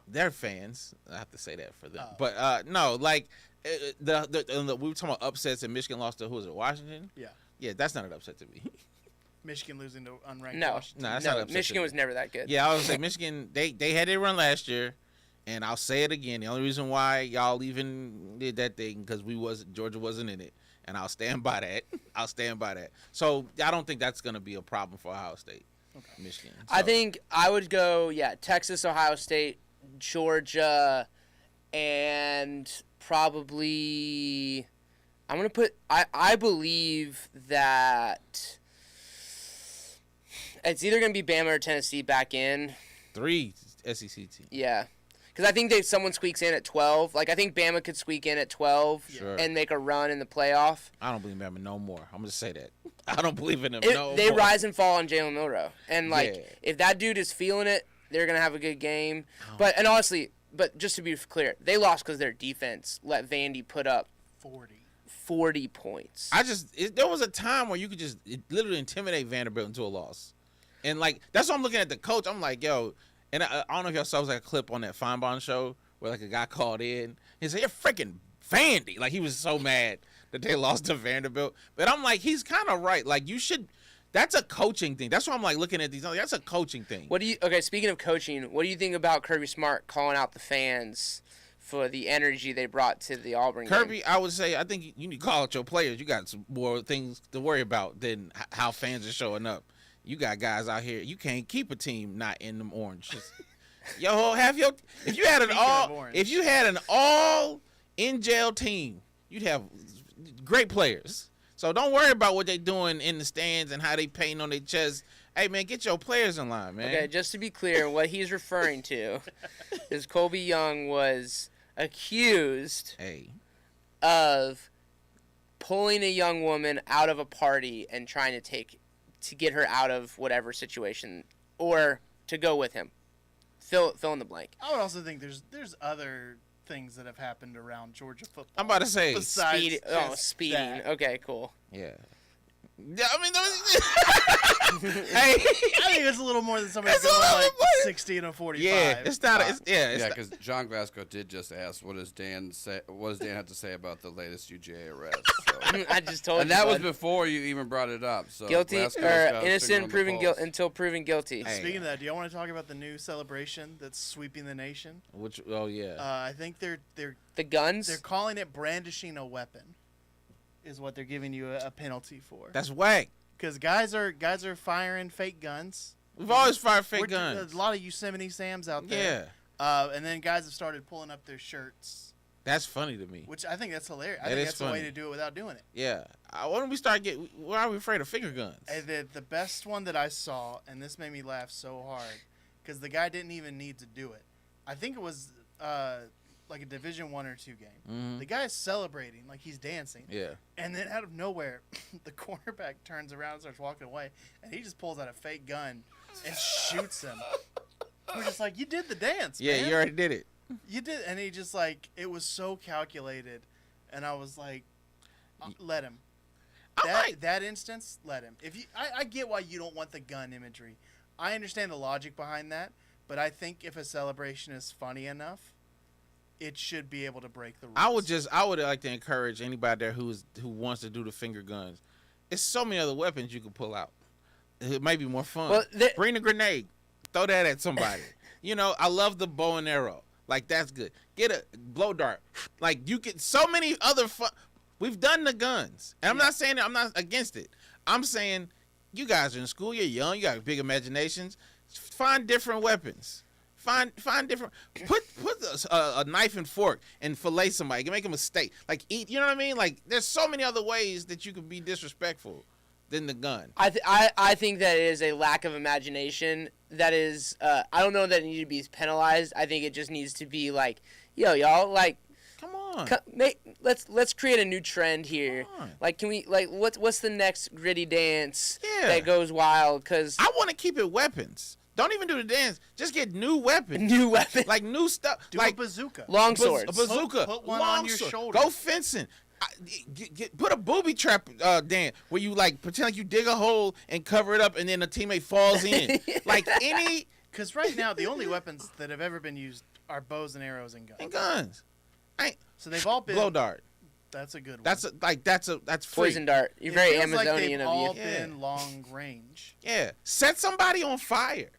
They're fans. I have to say that for them. Oh. But no, like we were talking about upsets and Michigan lost to who was it? Washington. Yeah. Yeah, that's not an upset to me. Michigan losing to unranked No. Washington. No, that's not No, upset Michigan to me. was never that good. Yeah, I was say Michigan. They had their run last year, and I'll say it again. The only reason why y'all even did that thing because Georgia wasn't in it, and I'll stand by that. I'll stand by that. So I don't think that's gonna be a problem for Ohio State, Michigan. I So, think I would go, Texas, Ohio State, Georgia, and probably I'm going to put I believe that it's either going to be Bama or Tennessee back in. 3 SEC teams. Yeah. Because I think someone squeaks in at 12. Like, I think Bama could squeak in at 12 Sure. and make a run in the playoff. I don't believe in Bama no more. I'm gonna say that. I don't believe in them They more. rise and fall on Jalen Milroe. And, like, Yeah. if that dude is feeling it, they're going to have a good game. Oh. And honestly, but just to be clear, they lost because their defense let Vandy put up 40 points. There was a time where you could just literally intimidate Vanderbilt into a loss, and like that's what I'm looking at the coach. I'm like, yo, and I don't know if y'all saw, it was like a clip on that Feinbaum show where like a guy called in. He said, "You're freaking Vandy!" Like he was so mad that they lost to Vanderbilt. But I'm like, he's kind of right. Like you should. That's a coaching thing. That's why I'm like looking at these. That's a coaching thing. Speaking of coaching, what do you think about Kirby Smart calling out the fans for the energy they brought to the Auburn game? Kirby, I would say, I think you need to call out your players. You got some more things to worry about than how fans are showing up. You got guys out here. You can't keep a team not in them oranges. Yo, if you had an all in jail team, you'd have great players. So don't worry about what they doing in the stands and how they painting on their chest. Hey man, get your players in line, man. Okay, just to be clear, what he's referring to is Colby Young was accused of pulling a young woman out of a party and trying to get her out of whatever situation or to go with him. Fill in the blank. I would also think there's other things that have happened around Georgia football. I'm about to say besides Speeding. that. Okay, cool. Yeah. Yeah, I mean, hey, I think it's a little more than somebody It's a going little like more. 60 and a 45. yeah, it's not. Yeah, Not, because John Glasgow did just ask, what does Dan have to say about the latest UGA arrest? So. I just told And you. that was bud. before you even brought it up. So Guilty Glasgow's or got his innocent finger on the pulse. until proven guilty. Hey. Speaking of that, do y'all want to talk about the new celebration that's sweeping the nation? which? Oh yeah. I think they're The guns. calling it brandishing a weapon, is what they're giving you a penalty for. That's whack. Because guys are firing fake guns. We've always fired fake We're- guns. There's a lot of Yosemite Sams out there. Yeah, And then guys have started pulling up their shirts, that's funny to me. which I think that's hilarious. I That think is that's the way funny. to do it without doing it. Yeah. Why don't we start why are we afraid of finger guns? And the best one that I saw, and this made me laugh so hard, because the guy didn't even need to do it. I think it was like a Division 1 or 2 game. Mhm. The guy's celebrating, like he's dancing. Yeah. And then out of nowhere, the cornerback turns around and starts walking away, and he just pulls out a fake gun and shoots him. We're just like, you did the dance, Yeah, man. you already did it. You did, and he just like, it was so calculated, and I was like, let him. That instance, let him. If I get why you don't want the gun imagery. I understand the logic behind that, but I think if a celebration is funny enough, it should be able to break the rules. I would like to encourage anybody there who wants to do the finger guns. There's so many other weapons you can pull out. It might be more fun. Well, Bring a grenade. Throw that at somebody. I love the bow and arrow. Like that's good. Get a blow dart. Like you get so many other fun. We've done the guns. And I'm not saying that I'm not against it. I'm saying you guys are in school, you're young, you got big imaginations. Find different weapons. Find different. Put a knife and fork and fillet somebody. You can make a mistake. Like eat. You know what I mean? Like there's so many other ways that you could be disrespectful. than the gun. I think that it is a lack of imagination. That is, I don't know that it needs to be penalized. I think it just needs to be like, yo, y'all, like, Come on. let's create a new trend here. Come on. Like, can we like what's the next gritty dance Yeah. that goes wild? Cause I want to keep it weapons. Don't even do the dance. Just get new weapons. new weapon, Like new stuff. Do like a bazooka. long a swords. bazooka. Put one long on your sword. shoulder. Go fencing. Put a booby trap dance where you like pretend like you dig a hole and cover it up and then a teammate falls in. Like any Because right now, the only weapons that have ever been used are bows and arrows and guns. and guns. So they've all been. Blow dart. That's a good one. That's free. Poison dart. You're It very feels like Amazonian they've of all you. Yeah. been long range. Yeah. Set somebody on fire.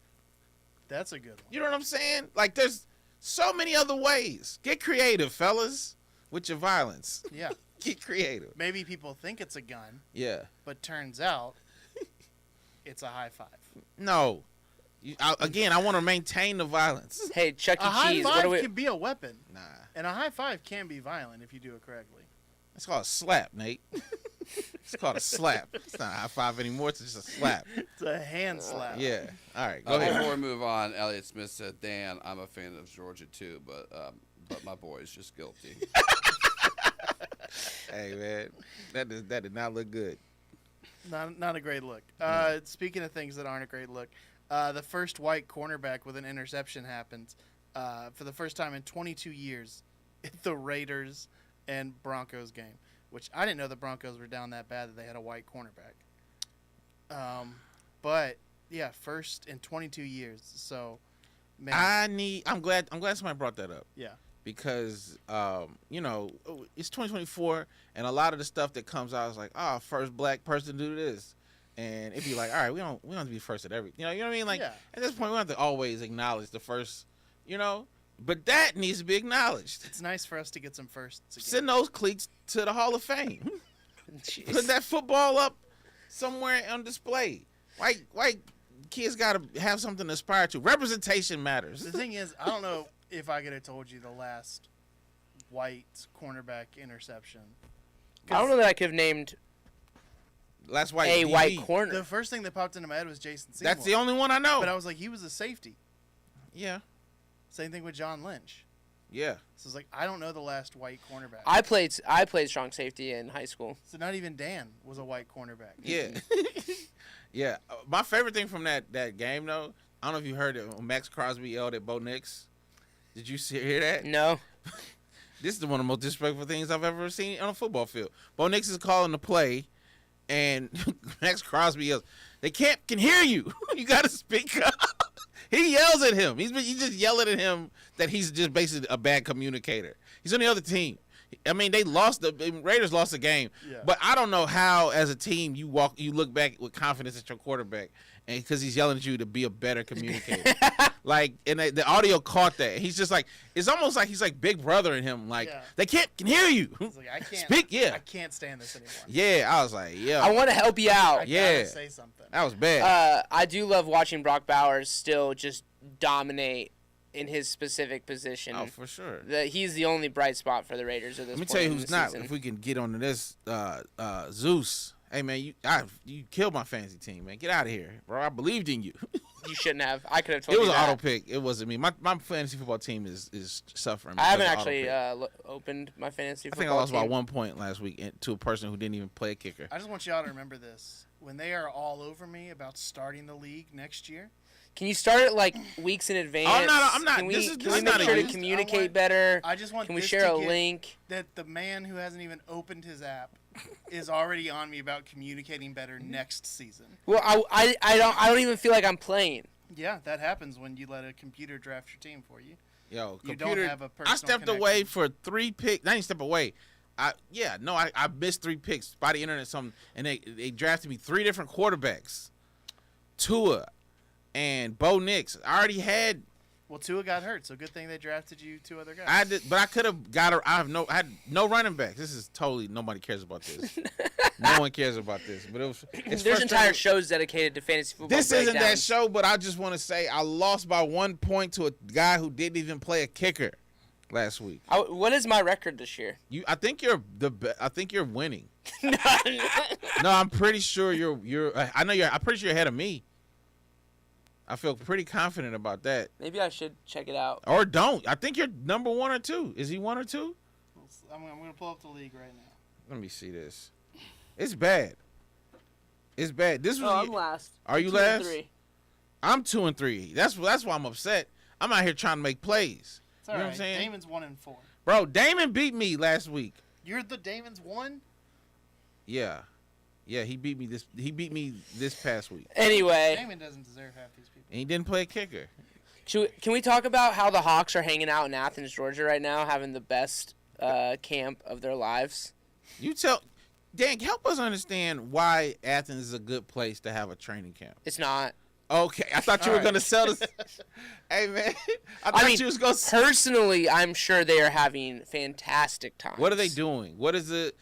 That's a good one. You know what I'm saying? Like there's so many other ways. Get creative, fellas, with your violence. Yeah. Get creative. Maybe people think it's a gun, Yeah. but turns out it's a high five. No. Again, I want to maintain the violence. Hey, Chuck A E. high Cheese. What five do we? can be a weapon, Nah. and a high five can be violent if you do it correctly. It's called a slap, Nate. It's called a slap. It's not a high five anymore. It's just a slap. It's a hand slap. Yeah. All right. Go ahead. Before we move on, Elliot Smith said, Dan, I'm a fan of Georgia too, but my boy's just guilty. Hey, man. That did not look good. Not a great look. Speaking of things that aren't a great look, the first white cornerback with an interception happened for the first time in 22 years at the Raiders and Broncos game, which I didn't know the Broncos were down that bad that they had a white cornerback. But yeah, first in 22 years. So, man, I'm glad somebody brought that up. yeah, Because it's 2024 and a lot of the stuff that comes out is like, first black person to do this. And it'd be like, all right, we don't have to be first at everything. You know what I mean? Like Yeah. at this point we don't have to always acknowledge the first, but that needs to be acknowledged. it's nice for us to get some firsts again. Send those cleats to the Hall of Fame. Jeez. Put that football up somewhere on display. Why kids got to have something to aspire to? Representation matters. The thing is, I don't know if I could have told you the last white cornerback interception. I don't know that I could have named Last white a DB. white The corner. first thing that popped into my head was Jason Seymour. That's the only one I know. But I was like, he was a safety. Yeah. Same thing with John Lynch. Yeah. So it's like, I don't know the last white cornerback. I played strong safety in high school. So not even Dan was a white cornerback. Yeah. Yeah. My favorite thing from that game, though, I don't know if you heard it when Max Crosby yelled at Bo Nix. Did you hear that? No. This is one of the most disrespectful things I've ever seen on a football field. Bo Nix is calling the play, and Max Crosby yells, "They can hear you. You got to speak up." He yells at him. He's just yelling at him that he's just basically a bad communicator. He's on the other team. I mean, the Raiders lost the game, Yeah. but I don't know how, as a team, you look back with confidence at your quarterback, and because he's yelling at you to be a better communicator. Like, and the audio caught that. He's just like, it's almost like he's like Big Brother in him. Like, Yeah. they can hear you. It's like, I can't Speak, yeah. I can't stand this anymore. Yeah, I was like, yeah, I want to help you I out. Yeah. gotta say something. that was bad. I do love watching Brock Bowers still just dominate in his specific position. Oh, for sure. He's the only bright spot for the Raiders at this Let me point tell you in who's the not. season. If we can get onto this, Zeus. Hey man, you killed my fantasy team, man. Get out of here, bro. I believed in you. You shouldn't have. I could have told It was you an that. auto pick. It wasn't me. My fantasy football team is suffering. I haven't because of auto actually pick. opened my fantasy I football think I lost by team. 1 point last week to a person who didn't even play a kicker. I just want y'all to remember this. When they are all over me about starting the league next year, Can you start it like weeks in advance? I'm not. Can we, This is- can this we is make not sure a to use. communicate better? I just want Can we this share to a get link? that the man who hasn't even opened his app is already on me about communicating better next season. Well, I don't even feel like I'm playing. Yeah, that happens when you let a computer draft your team for you. Yo, You don't computer. have a I personal stepped connection. away for 3 picks. I didn't step away. I missed 3 picks by the internet. Something, and they drafted me 3 different quarterbacks. Tua and Bo Nix. I already had. Well, Tua got hurt, so good thing they drafted you 2 other guys. I did, but I could have got her. I had no running backs. This is totally nobody cares about this. No one cares about this. But it's There's entire frustrating. shows dedicated to fantasy football. This isn't that breakdowns. show, but I just want to say I lost by 1 point to a guy who didn't even play a kicker. last week. What is my record this year? I think you're I think you're winning. No, I'm pretty sure you're. I know you're. I'm pretty sure you're ahead of me. I feel pretty confident about that. Maybe I should check it out. Or don't. I think you're number 1 or 2. Is he 1 or 2? I'm going to pull up the league right now. Let me see this. It's bad. It's bad. This was. I'm last. Are you 2 and last? 3. I'm 2 and 3. That's why I'm upset. I'm out here trying to make plays. It's all you know right. what I'm saying? Damon's 1 and 4. Bro, Damon beat me last week. You're the Damon's 1? Yeah. Yeah, he beat me this past week. Anyway, Damon doesn't deserve half these people. And he didn't play a kicker. can we talk about how the Hawks are hanging out in Athens, Georgia right now, having the best camp of their lives? Dan, help us understand why Athens is a good place to have a training camp. It's not. Okay, I thought you were going to sell this. Hey, man. I thought you was going to. Personally, I'm sure they are having fantastic times. What are they doing? What is it?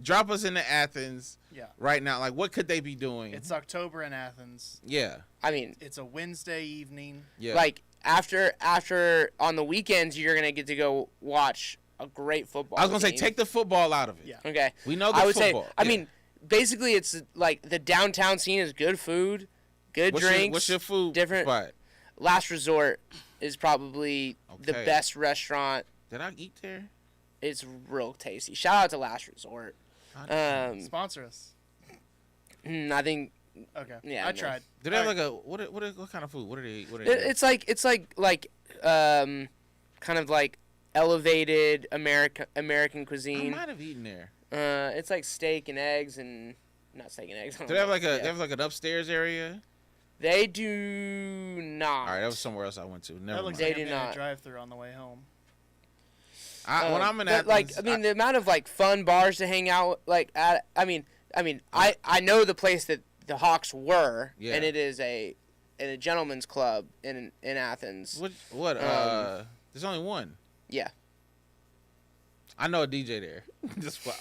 Drop us into Athens right now. Like, what could they be doing? It's October in Athens. Yeah. I mean, It's a Wednesday evening. Yeah. like, after on the weekends, you're going to get to go watch a great football I was going to say, team. take the football out of it. Yeah. Okay. We know the I would football. say, I mean, basically, it's like the downtown scene is good food, good drinks. What's your food different spot? Last Resort is probably the Okay. best restaurant. Did I eat there? It's real tasty. Shout out to Last Resort. Sponsor us. I think Okay. Yeah, I no. tried. Do they have All like a what kind of food? What are they? What are they? it's like kind of like elevated American I cuisine. might have eaten there. It's like steak and eggs and not steak and eggs. Do they have like they have like an upstairs area? They do not. All right, that was somewhere else I went to. That Never looks mind. like They I'm do in a not. drive-through on the way home. When I'm in but, Athens, like I mean the amount of like fun bars to hang out like at. I mean I know the place that the Hawks were, Yeah. and it is in a gentleman's club in Athens. what? There's only one. Yeah. I know a DJ there. Just wow.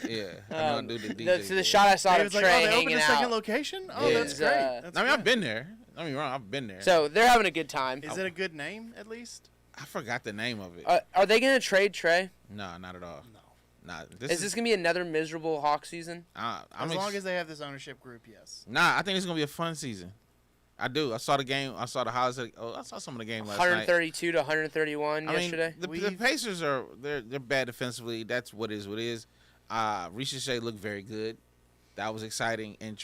Yeah, I know a dude that DJ. The shot I saw He of was like, Trey oh, they opened hanging a second out. location? Oh, Yeah. that's Is, great. I That's I've been there. Don't get me wrong, I've been there. So they're having a good time. Is it a good name, at least? I forgot the name of it. Are they gonna trade Trey? No, not at all. No. Nah, Is this gonna be another miserable Hawk season? As long as they have this ownership group, yes. Nah, I think it's gonna be a fun season. I do. I saw the game. I saw the highlights. I saw some of the game last night. 132 to 131 yesterday. The Pacers they're bad defensively. That's what it is. Ricochet looked very good. That was exciting. And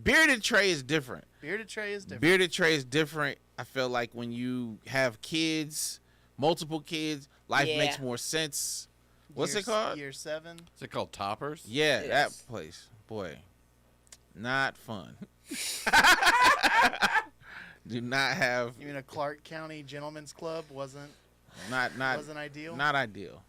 Bearded Trey is different. Bearded Trey is different. Bearded Trey is different. I feel like when you have kids, multiple kids, life Yeah. makes more sense. What's it called? Year 7. Is it called Toppers? Yeah, Yes. that place. Boy, not fun. Do not have You mean a Clark County Gentlemen's Club wasn't ideal? Not ideal.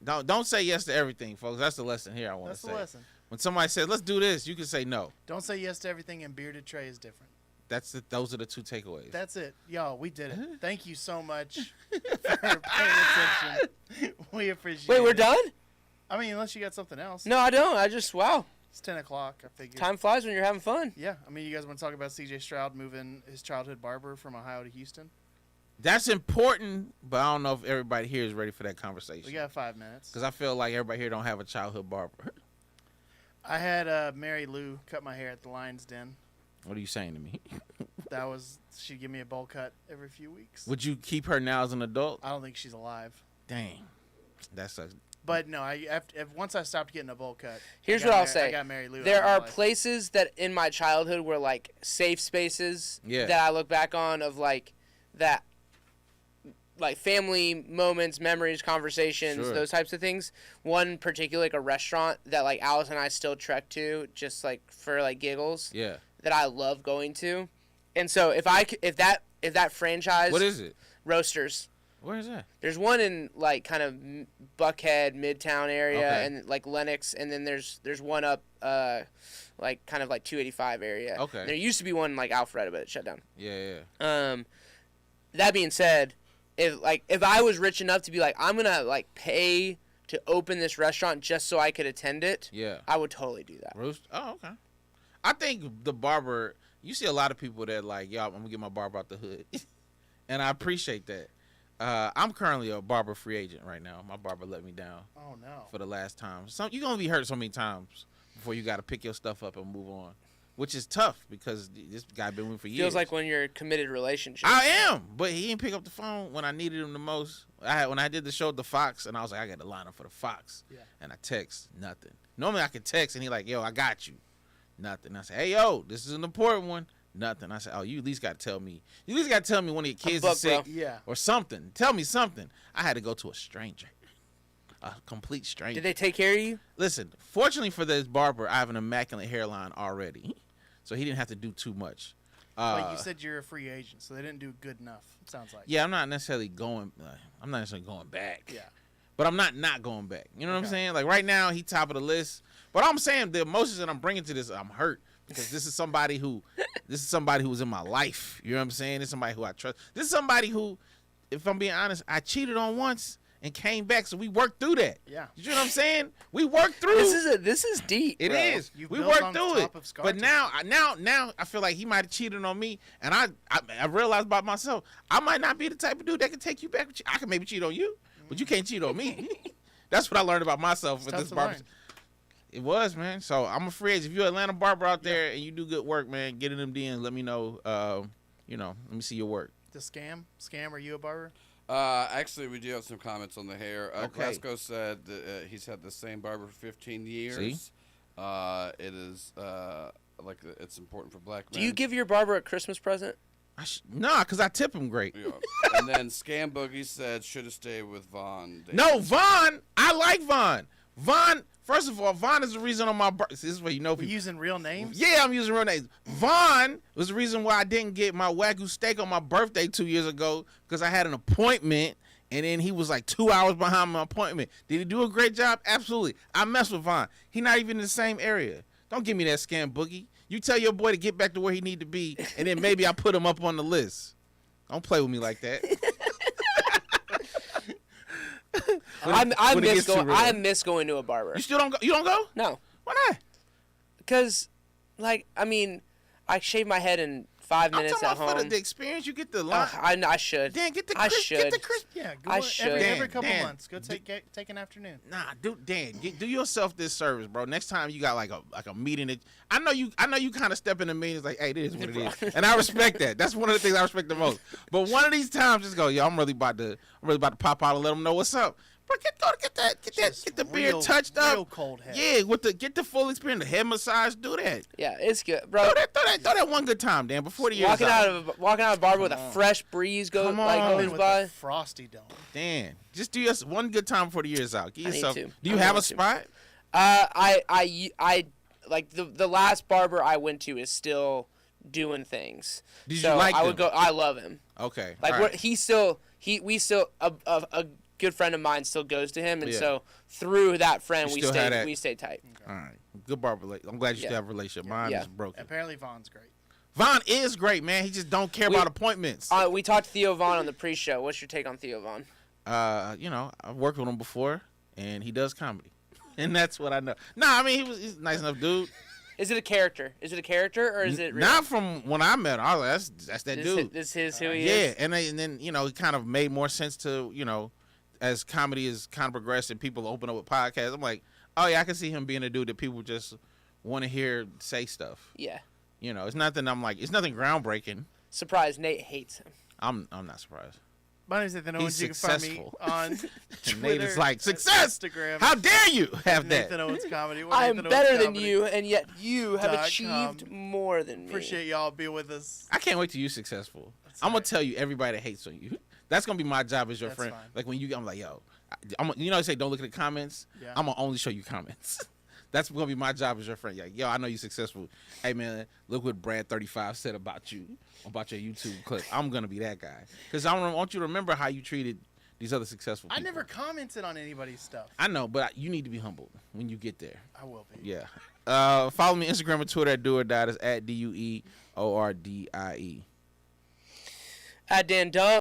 Don't say yes to everything, folks. That's the lesson here. I want to That's say. the lesson. When somebody says let's do this, you can say no. Don't say yes to everything, and Bearded Trey is different. Those are the two takeaways. That's it. Y'all, we did it. Thank you so much for paying attention. We appreciate it. Wait, we're done? I mean, unless you got something else. No, I don't. Wow. It's 10 o'clock, I figured. Time flies when you're having fun. Yeah. I mean, you guys want to talk about C.J. Stroud moving his childhood barber from Ohio to Houston? That's important, but I don't know if everybody here is ready for that conversation. We got 5 minutes. Because I feel like everybody here don't have a childhood barber. I had Mary Lou cut my hair at the Lion's Den. What are you saying to me? She'd give me a bowl cut every few weeks. Would you keep her now as an adult? I don't think she's alive. Dang. That sucks. But no, once I stopped getting a bowl cut. Here's what I'll I say. got Mary Lou. There out of my are life. places that in my childhood were like safe spaces Yeah. that I look back on of like that, like family moments, memories, conversations, Sure. those types of things. One particular, like a restaurant that like Alice and I still trek to just like for like giggles Yeah. that I love going to. And so if that franchise, What is it? Roasters. Where is that? There's one in like kind of Buckhead, Midtown area, Okay. and like Lenox, and then there's one up like kind of like 285 area. Okay. There used to be one in like Alpharetta, but it shut down. Yeah. That being said, if I was rich enough to be like I'm gonna like pay to open this restaurant just so I could attend it, Yeah. I would totally do that. Roast. Oh, okay. I think the barber. You see a lot of people that like, yo, I'm gonna get my barber out the hood, and I appreciate that. I'm currently a barber free agent right now. My barber let me down Oh no. for the last time. So you're gonna be hurt so many times before you got to pick your stuff up and move on, which is tough because this guy been with me for years. Feels like when you're in a committed relationship. I am, but he didn't pick up the phone when I needed him the most. When I did the show at the Fox, and I was like, I got to line up for the Fox. Yeah. And I text, nothing. Normally I could text, and he like, yo, I got you. Nothing. I said, hey, yo, this is an important one. Nothing. I said, oh, you at least got to tell me. You at least got to tell me one of your kids is sick Yeah. or something. Tell me something. I had to go to a stranger, a complete stranger. Did they take care of you? Listen, fortunately for this barber, I have an immaculate hairline already, so he didn't have to do too much. Like you said, you're a free agent, so they didn't do good enough. It sounds like. Yeah, I'm not necessarily going. I'm not necessarily going back. Yeah. But I'm not going back. You know what I'm Okay. saying? Like right now, he top of the list. But I'm saying the emotions that I'm bringing to this, I'm hurt because this is somebody who was in my life. You know what I'm saying? This is somebody who I trust. This is somebody who, if I'm being honest, I cheated on once and came back. So we worked through that. Yeah. You know what I'm saying? We worked through. This is deep. It bro. is. You've We built worked on through top it. of scar But tissue. now I feel like he might have cheated on me, and I realized about myself, I might not be the type of dude that can take you back. I can maybe cheat on you, but you can't cheat on me. That's what I learned about myself with tough this to barber. learn. It was, man. So I'm a free agent. If you're an Atlanta barber out there and you do good work, man, get in them DMs. Let me know. Let me see your work. The scam? Scam, are you a barber? Actually, we do have some comments on the hair. Okay. Glasgow said that he's had the same barber for 15 years. See? It is it's important for black men. Do you give your barber a Christmas present? Nah, because I tip him great. Yeah. And then Scam Boogie said should have stayed with Vaughn. No, Vaughn. I like Vaughn. Vaughn, first of all, Vaughn is the reason on my birthday. This is where you know We're people. using real names? Yeah, I'm using real names. Vaughn was the reason why I didn't get my Wagyu steak on my birthday 2 years ago because I had an appointment, and then he was like 2 hours behind my appointment. Did he do a great job? Absolutely. I mess with Vaughn. He not even in the same area. Don't give me that Scam Boogie. You tell your boy to get back to where he need to be, and then maybe I put him up on the list. Don't play with me like that. I when it miss gets too real. I miss going to a barber. You still don't go? You don't go? No, Why not? because, I shave my head in 5 I'm minutes talking at about for home. the experience. You get the line. I should. Dan, get the I crisp. Get the should. crisp. Yeah, go I every should. every couple Dan, months. Go take an afternoon. Nah, Dan, do yourself this service, bro. Next time you got like a meeting that I know you kind of step in the meetings like, hey, this is what it is, and I respect that. That's one of the things I respect the most. But one of these times, just go, yo, I'm really about to pop out and let them know what's up. Bro, get the beard Real- touched up. real cold head. Yeah, get the full experience, the head massage. Do that. Yeah, it's good, bro. Throw that one good time, Dan, before the year's Walking out. out of a barber with a fresh breeze Come on. goes With by. the frosty dome. Dan, just do one good time before the year's out. Give I need yourself. to. Do you I have a want to. spot? I like the last barber I went to is still doing things. Did you so like I would them? go. I love him. Okay. Like all right. we still a good friend of mine still goes to him, and Yeah. so through that friend You we still had that- stay tight. All right. Good barber. I'm glad you still Yeah. have a relationship. Mine Yeah. is broken. Apparently Vaughn's great. Vaughn is great, man. He just don't care about appointments. We talked to Theo Vaughn on the pre-show. What's your take on Theo Vaughn? I've worked with him before, and he does comedy, and that's what I know. Nah, I mean he's a nice enough dude. Is it a character? Is it a character or is it real? Not from when I met him. I was like, that's that dude. This is who he Yeah, is. and then he kind of made more sense to as comedy is kind of progressed and people open up with podcasts. I'm like, oh yeah, I can see him being a dude that people just want to hear say stuff. Yeah. It's nothing. It's nothing groundbreaking. Surprised Nate hates him. I'm not surprised. My name's Nathan Owens. He's You can find me successful. on And Nate Twitter, is like, success. Instagram. How dare you have that? Nathan Owens Comedy. or I am Nathan Owens better than Comedy. you, and yet you have .com. achieved more than me. Appreciate y'all being with us. I can't wait till you're successful. That's I'm gonna right. tell you everybody that hates on you. That's gonna be my job as your That's friend. fine. Like when I'm like, yo, they say don't look at the comments. Yeah. I'm gonna only show you comments. That's gonna be my job as your friend. Like, yo, I know you're successful. Hey man, look what Brad 35 said about you, about your YouTube clip. I'm gonna be that guy because I want you to remember how you treated these other successful people. I never commented on anybody's stuff. I know, but you need to be humbled when you get there. I will be. Yeah. Follow me Instagram and Twitter at DoOrDie. That's at DueOrdie. At Dan Dunn.